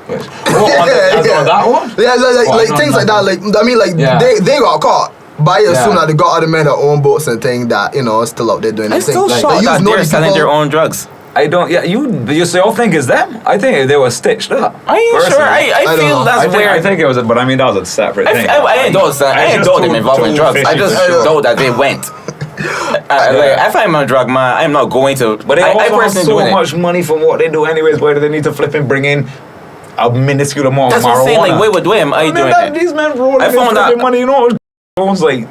That one? Yeah, like things like that. Like I mean, like they got caught. But I assume that they got other men that own boats and things that still out there doing I their thing. still shocked that they're selling their own drugs. I don't. Yeah, you still think it's them? I think they were stitched up. I ain't sure. I feel that's weird. I think it was, but I mean that was a separate thing. I ain't thought them involved in drugs. I just thought that they went. Like, if I'm a drug man, I'm not going to. But they also have so much money from what they do, anyways. Why do they need to flip and bring in a minuscule amount of marijuana? That's what I'm saying. Like, wait, am I doing it? These men rolling I found that money, you know. It's like.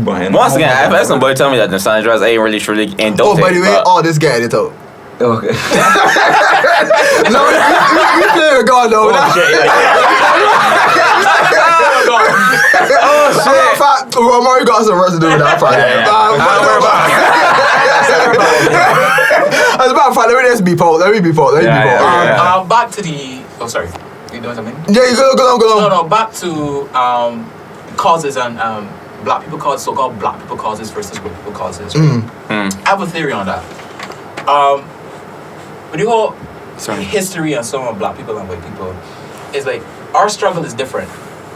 Once again, if somebody tell me that the selling drugs, I ain't really truly ain't dope. Oh, by the way, all this getting it out. Okay. No, we play with God though. Oh shit! Mario got some work to do with that part. It's about fun. Let me be Paul. Back to the. Oh, sorry. You doing something? Yeah, you go on. No. Back to causes and black people causes, so-called black people causes versus white people causes. Right? I have a theory on that. But the whole history and so on, black people and white people, is like our struggle is different.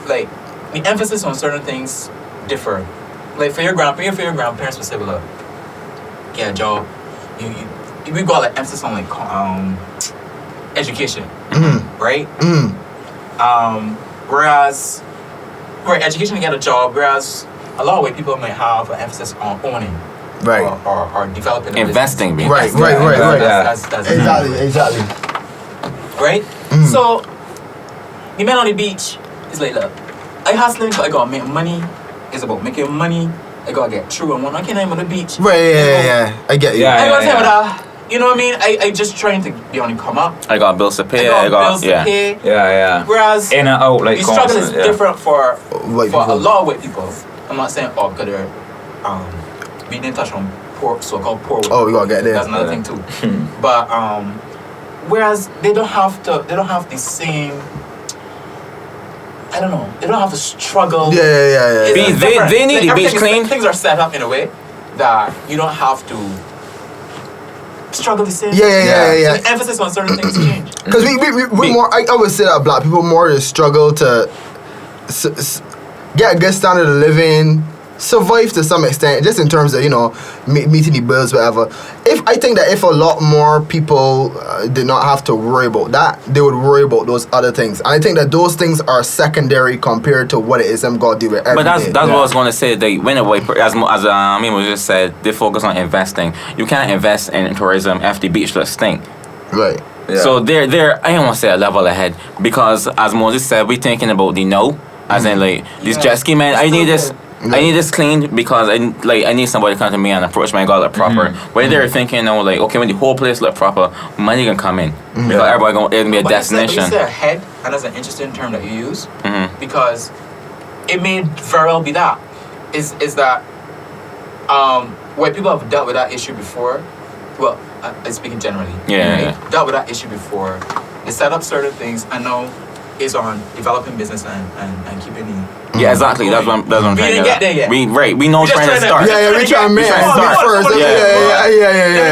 Like the emphasis on certain things differ. Like for your grandparents would say, well, look, get a job. We got like emphasis on like education, right? Whereas education to get a job, whereas a lot of white people might have an emphasis on owning. Right. Or developing. Investing. Right. That's Exactly. Right? So, the man on the beach is like, look, I hustling because I gotta make money. It's about making money. I gotta get through and whatnot. I can't I'm on the beach. Right, yeah. I get you. I gotta tell you that. You know what I mean? I just trying to be on the come up. I got bills to pay. I got bills to pay. Yeah. Whereas in and out, like the struggle is different for people. a lot of white people. I'm not saying because they're we didn't touch on so-called poor. Oh, we gotta get there. That's another thing too. But whereas they don't have the same. I don't know. They don't have to struggle. Yeah. They need the beach clean. Things are set up in a way that you don't have to struggle the same. Yeah. So the emphasis on certain things change. Because we more. I would say that black people more struggle to get a good standard of living, survive to some extent, just in terms of meeting the bills, whatever. I think that if a lot more people did not have to worry about that, they would worry about those other things. And I think that those things are secondary compared to what it is them God do with every But that's day. what I was going to say. They when a white as we just said, they focus on investing. You can't invest in tourism if the beach just stink. Right. Yeah. So they're I don't want to say a level ahead, because as Moses said, we're thinking about the no, as in like this jet ski man. I need this. I need this cleaned because I need somebody to come to me and approach my God look proper. Where they're thinking now, like, okay, when the whole place look proper, money can come in because everybody it's gonna be a destination. You say ahead, and that's an interesting term that you use because it may very well be that is that where people have dealt with that issue before. Well, I'm speaking generally. Yeah. Dealt with that issue before. They set up certain things. I know is on developing business and keeping the. Yeah, exactly. That's what I'm trying to didn't get there yet. We know trying to start. Yeah, we trying to start first. Yeah.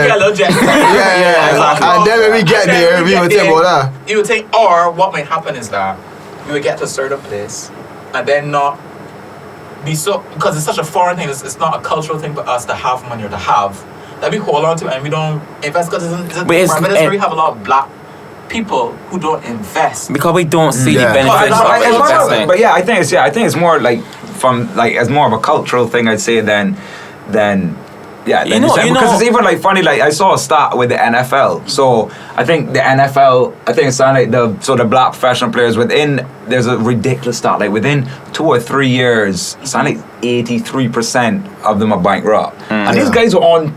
Get a little jet. Yeah, exactly. And then when we get there, we would think about that. You would think, or what might happen is that you would get to a certain place and then not be so, because it's such a foreign thing. It's not a cultural thing for us to have money or to have that we hold on to and we don't invest because Barbados where we have a lot of black people who don't invest because we don't see the Yeah. benefits of investing. But yeah, I think it's more like from like as more of a cultural thing I'd say than yeah, You know- because it's even like funny. Like I saw a stat with the NFL. So I think the NFL, I think it's like the black professional players within. There's a ridiculous stat. Like within 2 or 3 years, it's like 83% of them are bankrupt, and these guys are on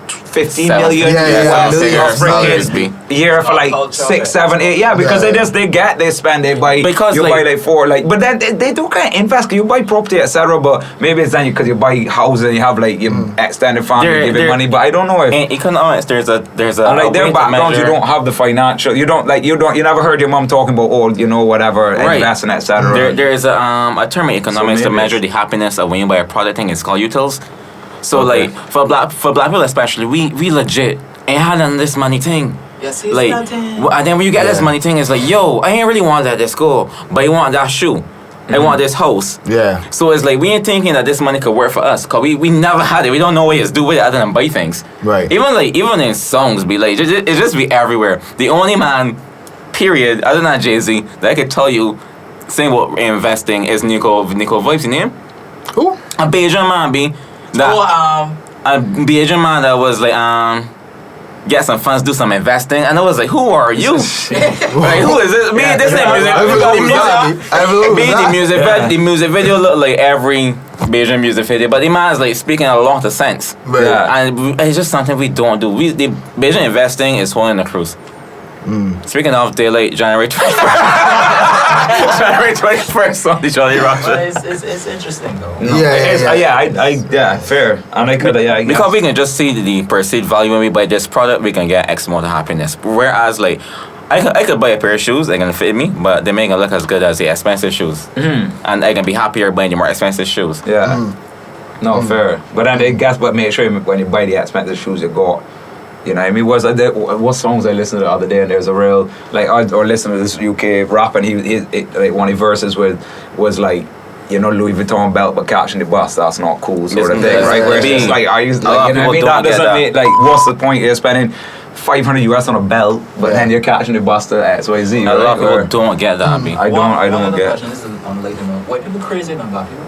15 million Yeah, a year for like 6, 7, 8. Yeah, because they spend, they buy. Because you like- buy like 4, like, but then they do kind of invest. 'Cause you buy property, etc. But maybe it's then because you buy houses and you have like your extended family giving money. But I don't know if. In economics, there's a And like their way to backgrounds, you measure- don't have the financial. You never heard your mom talking about whatever Right. investing, etc. There is a term in economics to maybe measure the happiness of when you buy a product. Thing it's called utils. So like for black people especially, we legit ain't had none of this money thing. Yes, he's Like, nothing. and then when you get this money thing, it's like, yo, I ain't really want that at school, but I want that shoe. I want this house. Yeah. So it's like we ain't thinking that this money could work for us, cause we never had it. We don't know what it's do with it other than buy things. Right. Even in songs, be like it just be everywhere. The only man, period, other than Jay-Z, that I could tell you, saying about investing is Nico Vibes' name. Who? A Bajan man be that a Bajan man that was like get some funds, do some investing, and I was like, who are you? Like who is this? Me, this ain't music. The music video look like every Bajan music video, but the man is like speaking a lot of sense. Right. Yeah. And it's just something we don't do. The Bajan investing is holding the cruise. Speaking of daylight, January 21st. January 21st on the Jolly But Roger. it's interesting though. Fair. And I could, I guess. Because we can just see the perceived value when we buy this product, we can get X amount of happiness. Whereas, like, I could buy a pair of shoes, they're gonna fit me, but they ain't gonna look as good as the expensive shoes. And I can be happier buying the more expensive shoes. Yeah. No, fair. But then I guess what make sure when you buy the expensive shoes you got. You know what I mean? What songs I listened to the other day, and there's a real or listen to this UK rap, and he like one of the verses was like, Louis Vuitton belt but catching the bus, that's not cool sort of thing, right? Where it's just like, are you like, you know what I mean? That doesn't make like, what's the point? You're spending $500 on a belt, but then you're catching the bus to XYZ. A lot of people don't get that. I don't get. Question, this is unrelated. White people crazy than black people.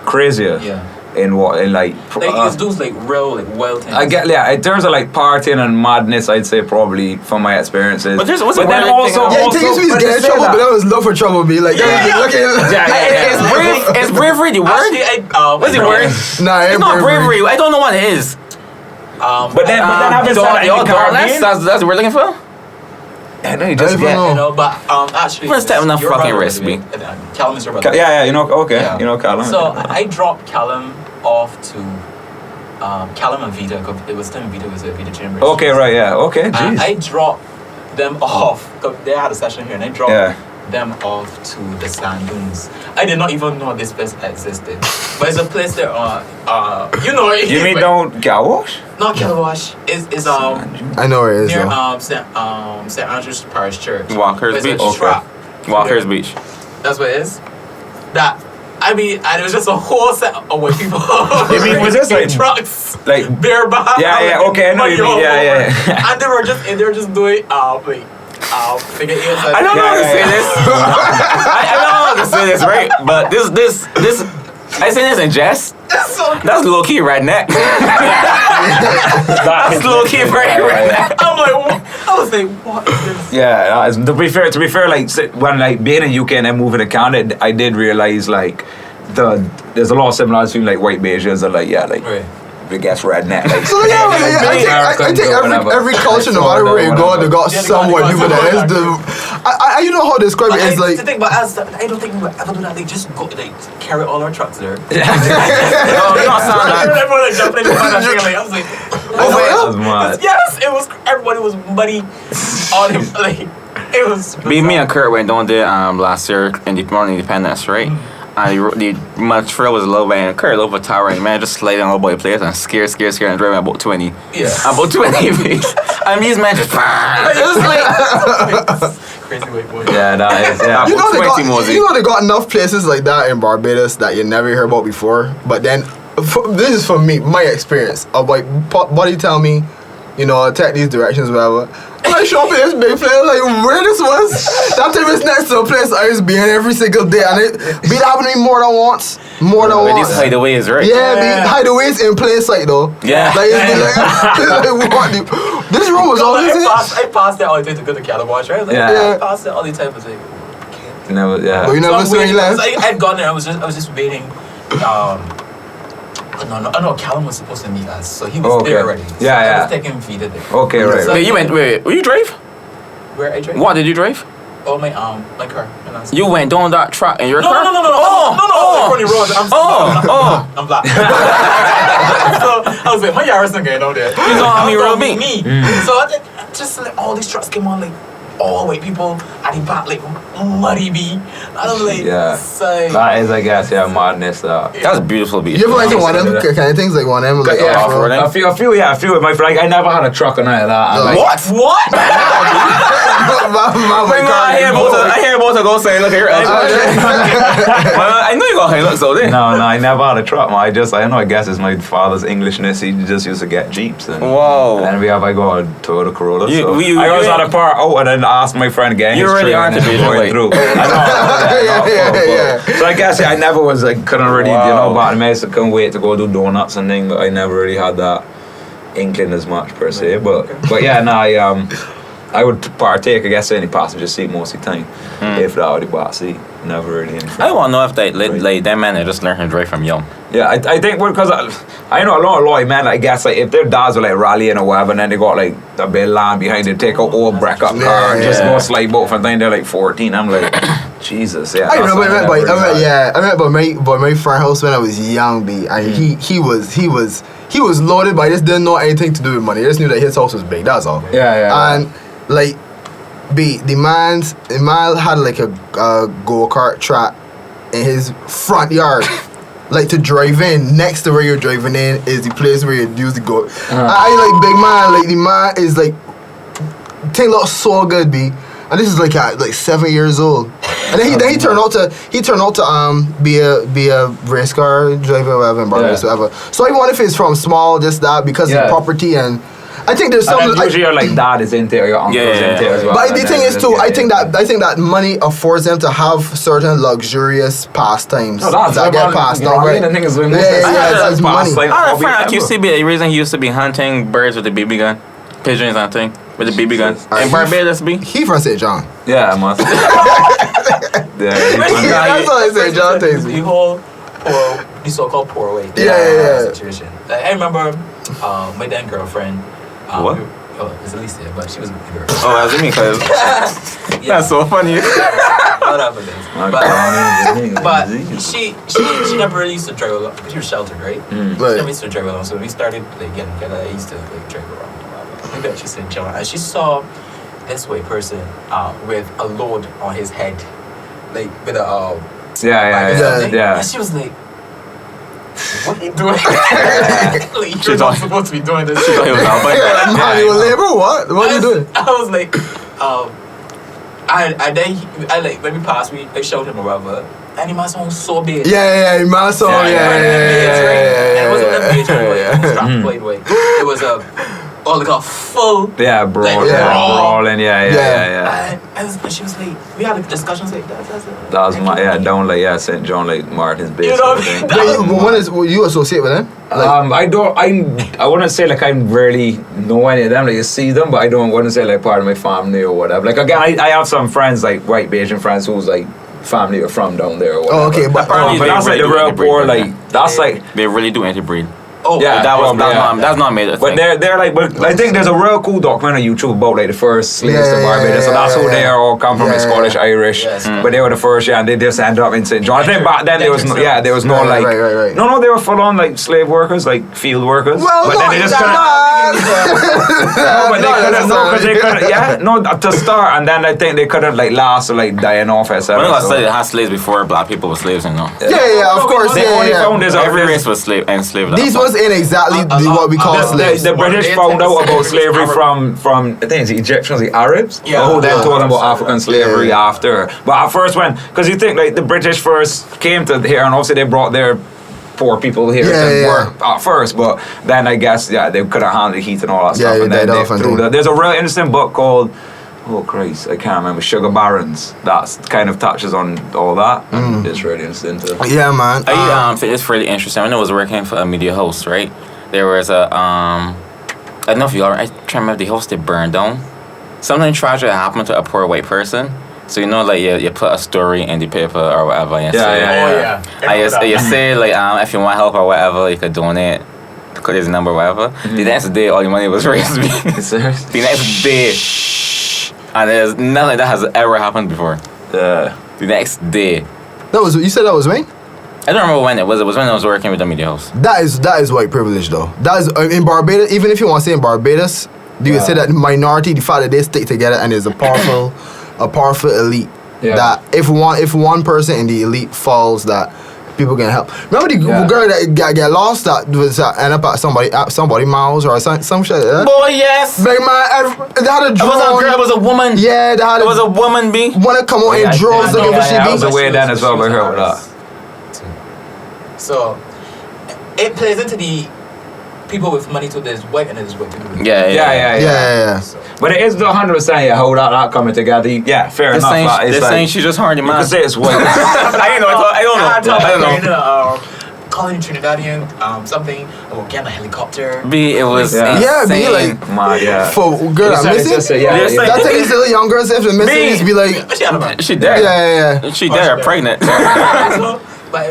Crazier. Yeah. In what? In like. Like, dudes like real, like wild things. I get, yeah, in terms of like partying and madness, I'd say probably from my experiences. But there's what's but the then weird also, thing Yeah, you think he's getting in trouble, but that was love for trouble. Be like, Is bravery the word? Actually, What's the word? Nah, It's not bravery. I don't know what it is. But then having said that, in the Caribbean, that's what we're looking for? I know you just I get. don't You know, but actually, First time enough your fucking brother, risk me. Callum is your brother. Yeah, okay, Yeah. Callum. So I dropped Callum off to Callum and Vita. 'Cause it was time Vita was at Vita Chambers. Okay, right, yeah, okay, And jeez. I dropped them off. 'Cause they had a session here, and I dropped Yeah. them off to the Sand Dunes. I did not even know this place existed, but it's a place there. You mean don't get wash? Not Kilowash. Is I know where it is. near though. St. Andrew's Parish Church. Walker's There's a Beach. Okay. trap. Walker's Beach. That's what it is. And it was just a whole set of white people. You mean, was this like- trucks, Like, bareback? Yeah, okay, I know you mean, yeah. And they were just doing figure eight. I don't know how to Yeah, say yeah. this. I don't know how to say this right, but this I say this in jest. That's low key redneck. That's low key very redneck. I'm like, what? I was like, what is this? Yeah, to be fair, like when like being in UK and then moving to Canada, I did realize like there's a lot of similarities between like white Bajans and like Right. big ass redneck. Like, So yeah, I think every culture, no matter where you go, they got Yeah, they some got- white they people got that is some the. You know how to describe it is like. I don't think we would ever do that. They just go, they carry all our trucks there. No, you don't sound like. Everyone like jumping in the front of the I was like, That was mad. yes, it was. Everybody was muddy on him. Like it was. Me and Kurt went down there last year in the morning Independence, right? And my trail was low and Kurt over towering, man, just sliding all boy players and scared and driving about 20. Yeah. About 20 feet. And these men just it was like Crazy white boy. Yeah, that is. Yeah. You know, they got, Mosey. you know they got enough places like that in Barbados that you never heard about before. But then, this is for me, my experience. Of like, buddy tell me, you know, take these directions, whatever. And I show up in this big place, like, where this was? That time is next to a place I used to be in every single day. And it be happening more than once. More than But once. these hideaways, right? Yeah, be hideaways in plain sight though. Yeah. Like, it's be like, like what the, this room was always in. I passed there all the time to go to Calabash, right? Like, Yeah. I passed there all the time. I was like, Never, yeah. But you never I'm saw any waiting, left. I had gone there. I was just waiting. No, Callum was supposed to meet us, so he was there already. So Yeah, I yeah. was taking Vita there. Okay, right. So- Wait, you went, wait, will you drive? Where I drove? What did you drive? Oh, my car. You went down that track in your No, car? no, Funny road. I'm black. So I was like, my Yaris not getting out there. You know how many road meet be? me. So I just like all these trucks came on, like all white people at the back, like muddy me. And I was like, Yeah. say, That is, I guess, yeah, madness. That's beautiful beach. You ever went to one of them kind of things, like one of them, like Yeah, off-roading? a few with my friend. Like, I never had a truck or none of that. And, like, What? I hear about to go say, look here. I know you got high looks out there. No, I never had a truck, man. I guess it's my father's Englishness. He just used to get Jeeps. And, Whoa. And then I go on Toyota Corolla. You- So you- I always you- had a part out and then ask my friend again. You his really tree, aren't and a then bit going like- through. I know. Yeah. So I guess I never was like, couldn't really, Wow. but I couldn't wait to go do donuts and things, but I never really had that inkling as much per se. But yeah, no, I would partake, I guess, in the passenger seat most of the time. If that were the back seat, never really in front. I want to know if they, like them men, they just learn how to drive from young. Yeah, I think because I know a lot of men, I guess, like if their dads were like rallying or whatever, and then they got like a bit of land behind, they take an old break up car and just go slide boat from then they're like 14. I'm like, Jesus, yeah. I remember I that's met something by, never really had. I met by my friend house when I was young, B, and he was loaded, but I just didn't know anything to do with money. I just knew that his house was big. That's all. Yeah. And like, B, the man had like a go-kart track in his front yard. Like to drive in, next to where you're driving in is the place where you use the go. I like big man, like the man is like, thing looks so good, B. And this is like at like 7 years old. And then he turned out to be a race car driver or whatever in Barbados, whatever. So even if it's from small, just that because of property, and I think there's some. And then usually your like dad is into it, or your uncle is into it as well. But the thing is too, I think that money affords them to have certain luxurious pastimes that get passed down. Right? It's money. I had a friend at UCB, the reason he used to be hunting birds with a BB gun. Pigeons and thing. With a BB gun. In Barbados, B? He from St. John. Yeah, I must. That's all I say, John takes me. The whole the so-called poor way. Yeah. Situation. I remember my then girlfriend. What? It's Alicia, but she was my girl. Oh, that's me, cause that's so funny. Whatever it is. But she never really used to drive along. She was sheltered, right? She never used to drive along. So we started like getting together. I used to like drive around. I think she said John. And she saw this white person with a load on his head, like with a Yeah. And she was like, "What are you doing? Like, you're not supposed to be doing this." She thought he was out, but Manual labor? What? What are you doing? I was like, I like when we passed, we like showed him a rubber, and he must sound so big. Yeah, my song. And it wasn't a major way. It was not played way. It was like a full. Yeah, brawling. Yeah. And she was like, we had discussions like that. That was my down like St. John like Martin's base. You know what I mean? Will you associate with them? I wouldn't say like I really know any of them, like you see them, but I don't want to say like part of my family or whatever. Like again, I have some friends, like white Asian friends who's like family are from down there or whatever. Oh, okay, but that's like the real poor, like that's like they really do interbreed. Oh, yeah, That's not made a but thing. they're like, but I think there's a real cool documentary on YouTube about like the first slaves to Barbados. So that's who they are all come from, like Scottish, Irish. But they were the first, and they just ended up in St. John. I think back then there was no, Right. no, they were full on like slave workers, like field workers. Well, but then they just couldn't. To start, and then I think they couldn't like last or like dying off, etc. When I say they had slaves before black people were slaves, you know. Yeah, of course. They only found this Every race was enslaved. These ones Barbados ain't exactly what we call slaves. The British found out about slavery from I think it's the Egyptians, the Arabs, who then told them about African slavery after. But at first because you think like the British first came to here and obviously they brought their poor people here to work at first, but then I guess they couldn't handle the heat and all that stuff, and then they threw there's a real interesting book called I can't remember, Sugar Barons, that kind of touches on all that, and it's really interesting too. Yeah, man. I think it's really interesting. When I was working for a media host, right, there was a I don't know if you I can't remember, the host, they burned down. Something tragic happened to a poor white person. So you know, like you put a story in the paper or whatever, and you say like if you want help or whatever, you could donate. Because there's a number or whatever. The next day, all your money was raised. The next day, and there's nothing like that has ever happened before. The next day. You said that was me? I don't remember when it was. It was when I was working with the media house. That is white privilege though. That is in Barbados. Even if you want to say in Barbados, you can say that minority, the fact that they stick together and there's a powerful elite. Yeah. That if one person in the elite falls, that people can help. Remember the girl that get lost that was end up at somebody mouths or some shit like that? Boy, yes. Big man, they had a drone. It wasn't a girl, it was a woman. Yeah, it was a woman, B. Wanna come on in drones looking for she be. I was aware then as well, but I heard that. So it plays into the people with money to there's white and there's white people. Yeah. So. But it is 100% how that coming together. Yeah, fair enough. This ain't she just hard, man. You can say it's white. I don't know. Calling Trinidadian, something, or getting a helicopter. B, it was B like for girl that missing. That thing is little young girls if they're missing, just be like she dead. Yeah. She dead, pregnant. But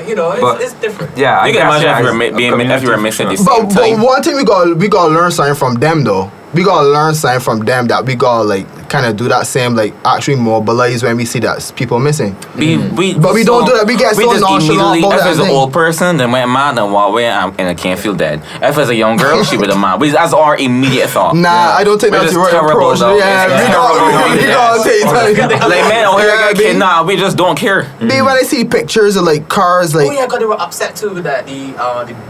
it's different. Yeah, you can imagine if you were missing these. But one thing we gotta learn something from them though. We gotta learn something from them that we gotta like kind of do that same like actually mobilize when we see that people missing. But we don't do that. We get so nonchalant about that. If it's an old person, then went mad and walk away and I can't feel dead. If it's a young girl, she would have mad. That's our immediate thought. Nah, I don't think that's the right approach. Yeah, we gotta take time. Like man, we just don't care. When I see pictures of like cars, like because they were upset too that the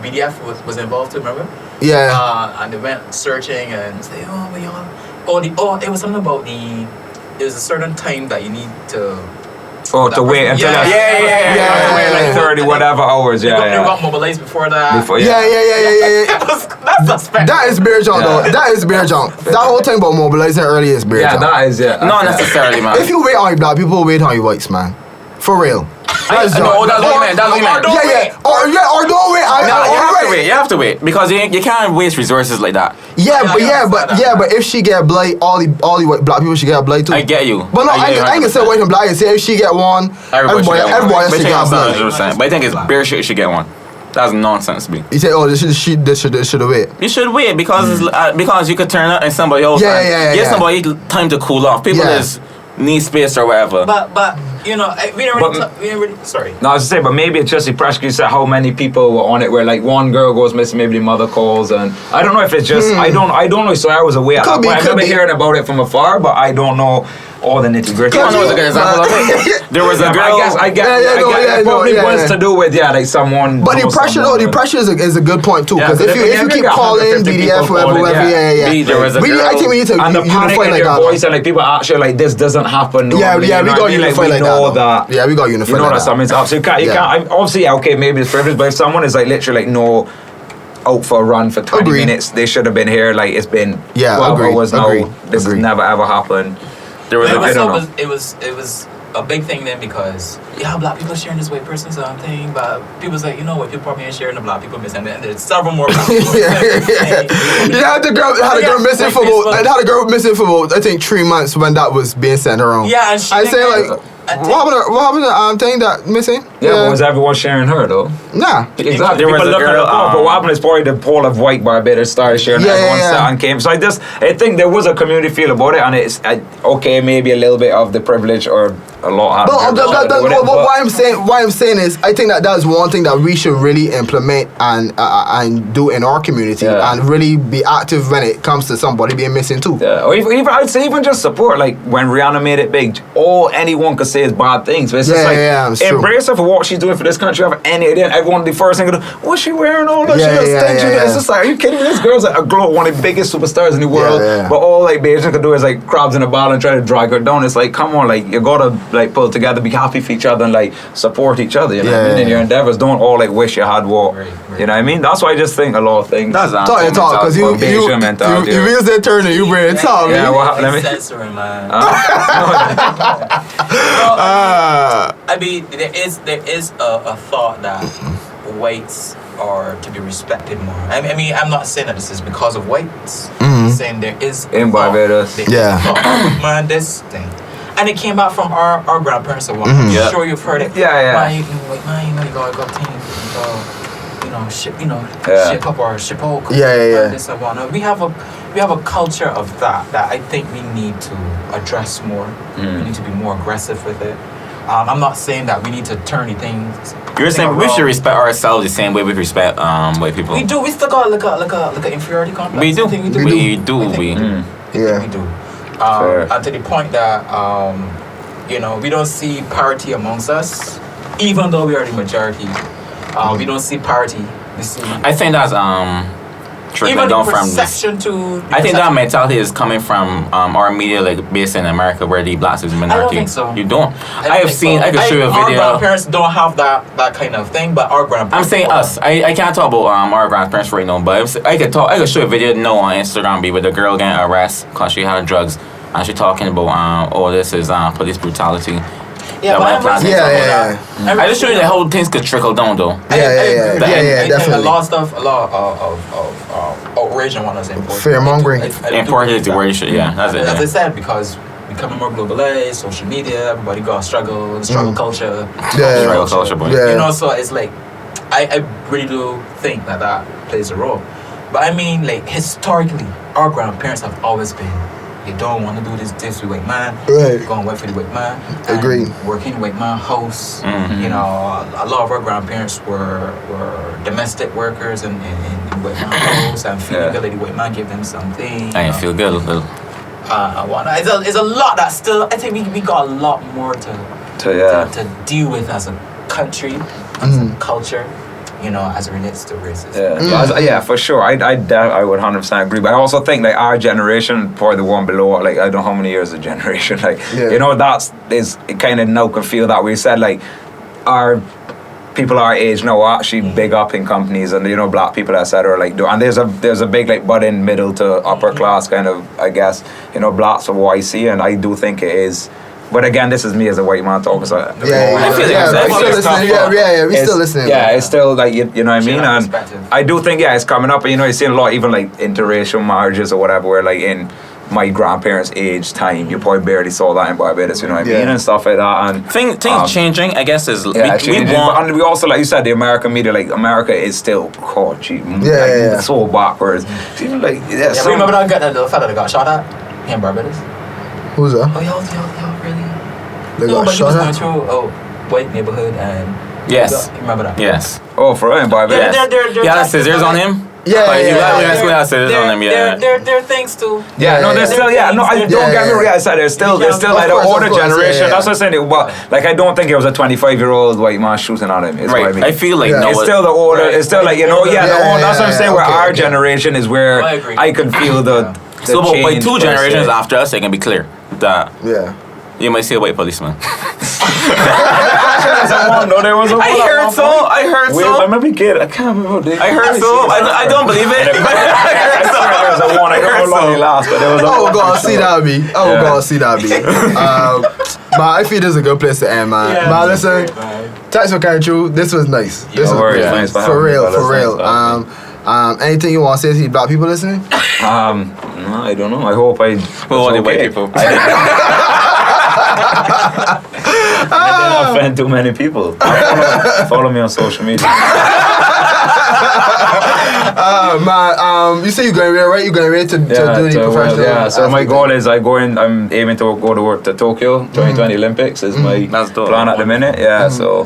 BDF was involved too. Remember? Yeah. And they went searching and say, it was something about there's a certain time that you need to. Oh, to wait until like 30 whatever hours. They got mobilized before that. That's suspect. That is beer junk though. That is beer junk. That whole thing about mobilizing early is beer junk. That is Not necessarily, man. If you wait on your black people, wait on your whites, man. For real. That's what you meant. Or don't wait. You have to wait because you can't waste resources like that. But if she get blight, all the white black people should get blight too. I get you. But no, I ain't gonna say white and black. I say if she get one, everybody else should get blight. But I think it's bare shit should get one. That's nonsense, B. You say, this should wait. You should wait because you could turn up and somebody else. Give somebody time to cool off. People just need space or whatever. But we didn't really. Sorry. No, I was just saying, but maybe it's just practically said how many people were on it. Where like one girl goes missing, maybe the mother calls, and I don't know if it's just I don't know. So I was aware. I remember hearing about it from afar, but I don't know all the nitty gritty. You want to know a good example of it? There was a girl. I guess it probably was to do with like someone. But the pressure is a good point too, because if you keep calling BDF whoever, there was a girl. I think we need to and the panic in their voice and like people actually like this doesn't happen. We got unified like that. Yeah, we got unified. You know that something's up. So you can't. Obviously, okay, maybe it's privilege, but if someone is like literally like out for a run for 20 minutes, they should have been here. Like it's been 12 hours now. This has never ever happened. There was it was a big thing then because black people sharing this white person thing, but people's like white people probably ain't sharing the black people missing, and there's several more black people. Had a girl missing for about I think 3 months when that was being sent around. Yeah, and I say like. What happened to thing that missing? But was everyone sharing her though? Nah. Exactly. There was a girl, but what happened is probably the pool of white Barbados started sharing everyone sat and came. So I think there was a community feel about it, and it's okay, maybe a little bit of the privilege or a lot happens. Why I'm saying is, I think that's one thing that we should really implement and do in our community, and really be active when it comes to somebody being missing too. Yeah, or even I'd say even just support. Like when Rihanna made it big, all anyone could say is bad things. But it's just like embrace her for what she's doing for this country. Have any idea? And everyone, the first thing to do, what's she wearing? All that shit. It's just like, are you kidding me? This girl's like a girl, one of the biggest superstars in the world. But all like Beijing could do is like crabs in a barrel and try to drag her down. It's like, come on, like you gotta like pull together, be happy for each other, and like support each other. You know what I mean? In your endeavors, don't all like wish you had what. You know what I mean? That's why I just think a lot of things. Talk because you use that turn and you bring it talk. Yeah, what happened? Censoring, man. I mean, there is a thought that whites are to be respected more. I mean, I'm not saying that this is because of whites. I'm saying there is in Barbados. Man, this thing. And it came out from our grandparents at one time. I'm sure you've heard it. Man, you go team, ship up or ship out. This and whatnot. We have a culture of that I think we need to address more. We need to be more aggressive with it. I'm not saying that we need to turn the things. You're saying we should respect ourselves the same way we respect white people. We do. We still got like a inferiority complex. We do. We do. And to the point that we don't see parity amongst us, even though we are the majority. We don't see parity. I think that's trickling down from this. I think that mentality is coming from our media, like based in America, where the blacks is the minority. I don't think so. You don't. I have seen. I could show you a video. Our grandparents don't have that kind of thing, but our grandparents. I'm saying us. I can't talk about our grandparents right now, but I could show you a video now on Instagram with a girl getting arrested because she had drugs, and she talking about this is police brutality. I just show you that whole things could trickle down though. Definitely. A lot of outrage on us important. Fear-mongering. Important is the word. That's it. As I said, because becoming more globalized, social media, everybody got struggle culture. Struggle culture, boy. So it's like, I really do think that plays a role. But I mean, like, historically, our grandparents have always been, you don't want to do this with white man. Right. Go and work for the white man. Agree. Working white man house. A lot of our grandparents were domestic workers in white man house, and feeling good like the white man give them something. I feel good. It's a lot that still. I think we got a lot more to deal with as a country, as a culture. As it relates to racism. For sure. I would 100% agree. But I also think like our generation, probably the one below, like I don't know how many years of generation, it kind of now can feel that way. Said like our people our age now are actually big up in companies, and black people etc. And there's a big like budding middle to upper class kind of, I guess, blacks of what I see, and I do think it is. But again, this is me as a white man talking. So we still listening. It's still like you know what I mean, and I do think it's coming up. And you're seeing a lot, even like interracial marriages or whatever, where like in my grandparents' age time, you probably barely saw that in Barbados. You know what I mean, and stuff like that. And things changing, I guess, is and we also, like you said, the American media, like America is still so backwards. Even like remember that little fella that got shot at in Barbados? Who's that? Oh, y'all really? They got but he shot was at? going through a white neighborhood and... Yes. You remember that? Yes. Oh, for real? In Barbados? He had scissors on him? There are things too. There's still, don't get me wrong. I said there's still like the older generation. That's what I'm saying. But like, I don't think it was a 25-year-old white man shooting at him. Right. I feel like it's still the older. It's still like that's what I'm saying. Where our generation is where I can feel the. So by two generations after us, it can be clear that you might see a white policeman. I heard so. I remember kid. I can't remember. I heard so. I don't believe it. I swear there was a one. I don't know how long he last, but there was a one. Oh God, see that be. But I feel this is a good place to end, man. Man, listen. Thanks for coming through. This was nice. This was great. For real. Anything you want to say to the black people listening? No, I don't know. I hope I. Well, the white people. I didn't offend too many people. Follow me on social media. Man, you say you're going to right? You're going to do the professional. Yeah, so my goal is I'm aiming to go to Tokyo 2020 Olympics is my plan at the minute. Yeah, so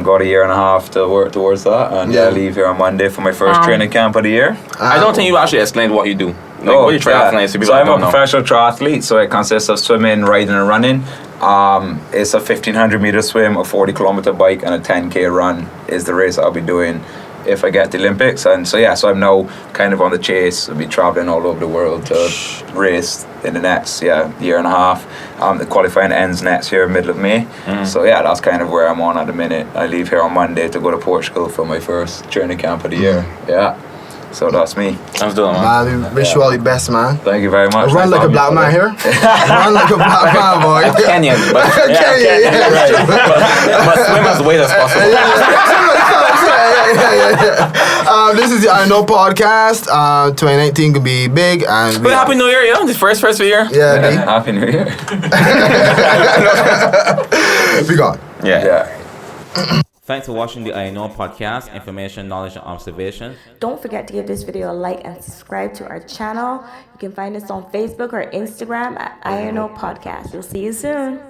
got a year and a half to work towards that, and I leave here on Monday for my first training camp of the year. I don't think you actually explained what you do. Like, what you triathlon is. So I'm a professional triathlete, so it consists of swimming, riding, and running. It's a 1,500 meter swim, a 40-kilometer bike, and a 10K run is the race I'll be doing if I get the Olympics. And so I'm now kind of on the chase. I'll be traveling all over the world to race in the next year and a half. The qualifying ends next year, middle of May. So that's kind of where I'm on at the minute. I leave here on Monday to go to Portugal for my first training camp of the year. Yeah. So that's me. Sounds good, man. We wish you all the best, man. Thank you very much. Run like a black man here. Run like a black man, boy. Kenyan, but Kenyan, right. But swim as weight as possible. This is the I Know podcast. 2019 could be big, and but Happy New Year, yo! This first of the year. Yeah, Happy New Year. We got. Yeah. Thanks for watching the I Know podcast, information, knowledge, and observation. Don't forget to give this video a like and subscribe to our channel. You can find us on Facebook or Instagram at I Know Podcast. We'll see you soon.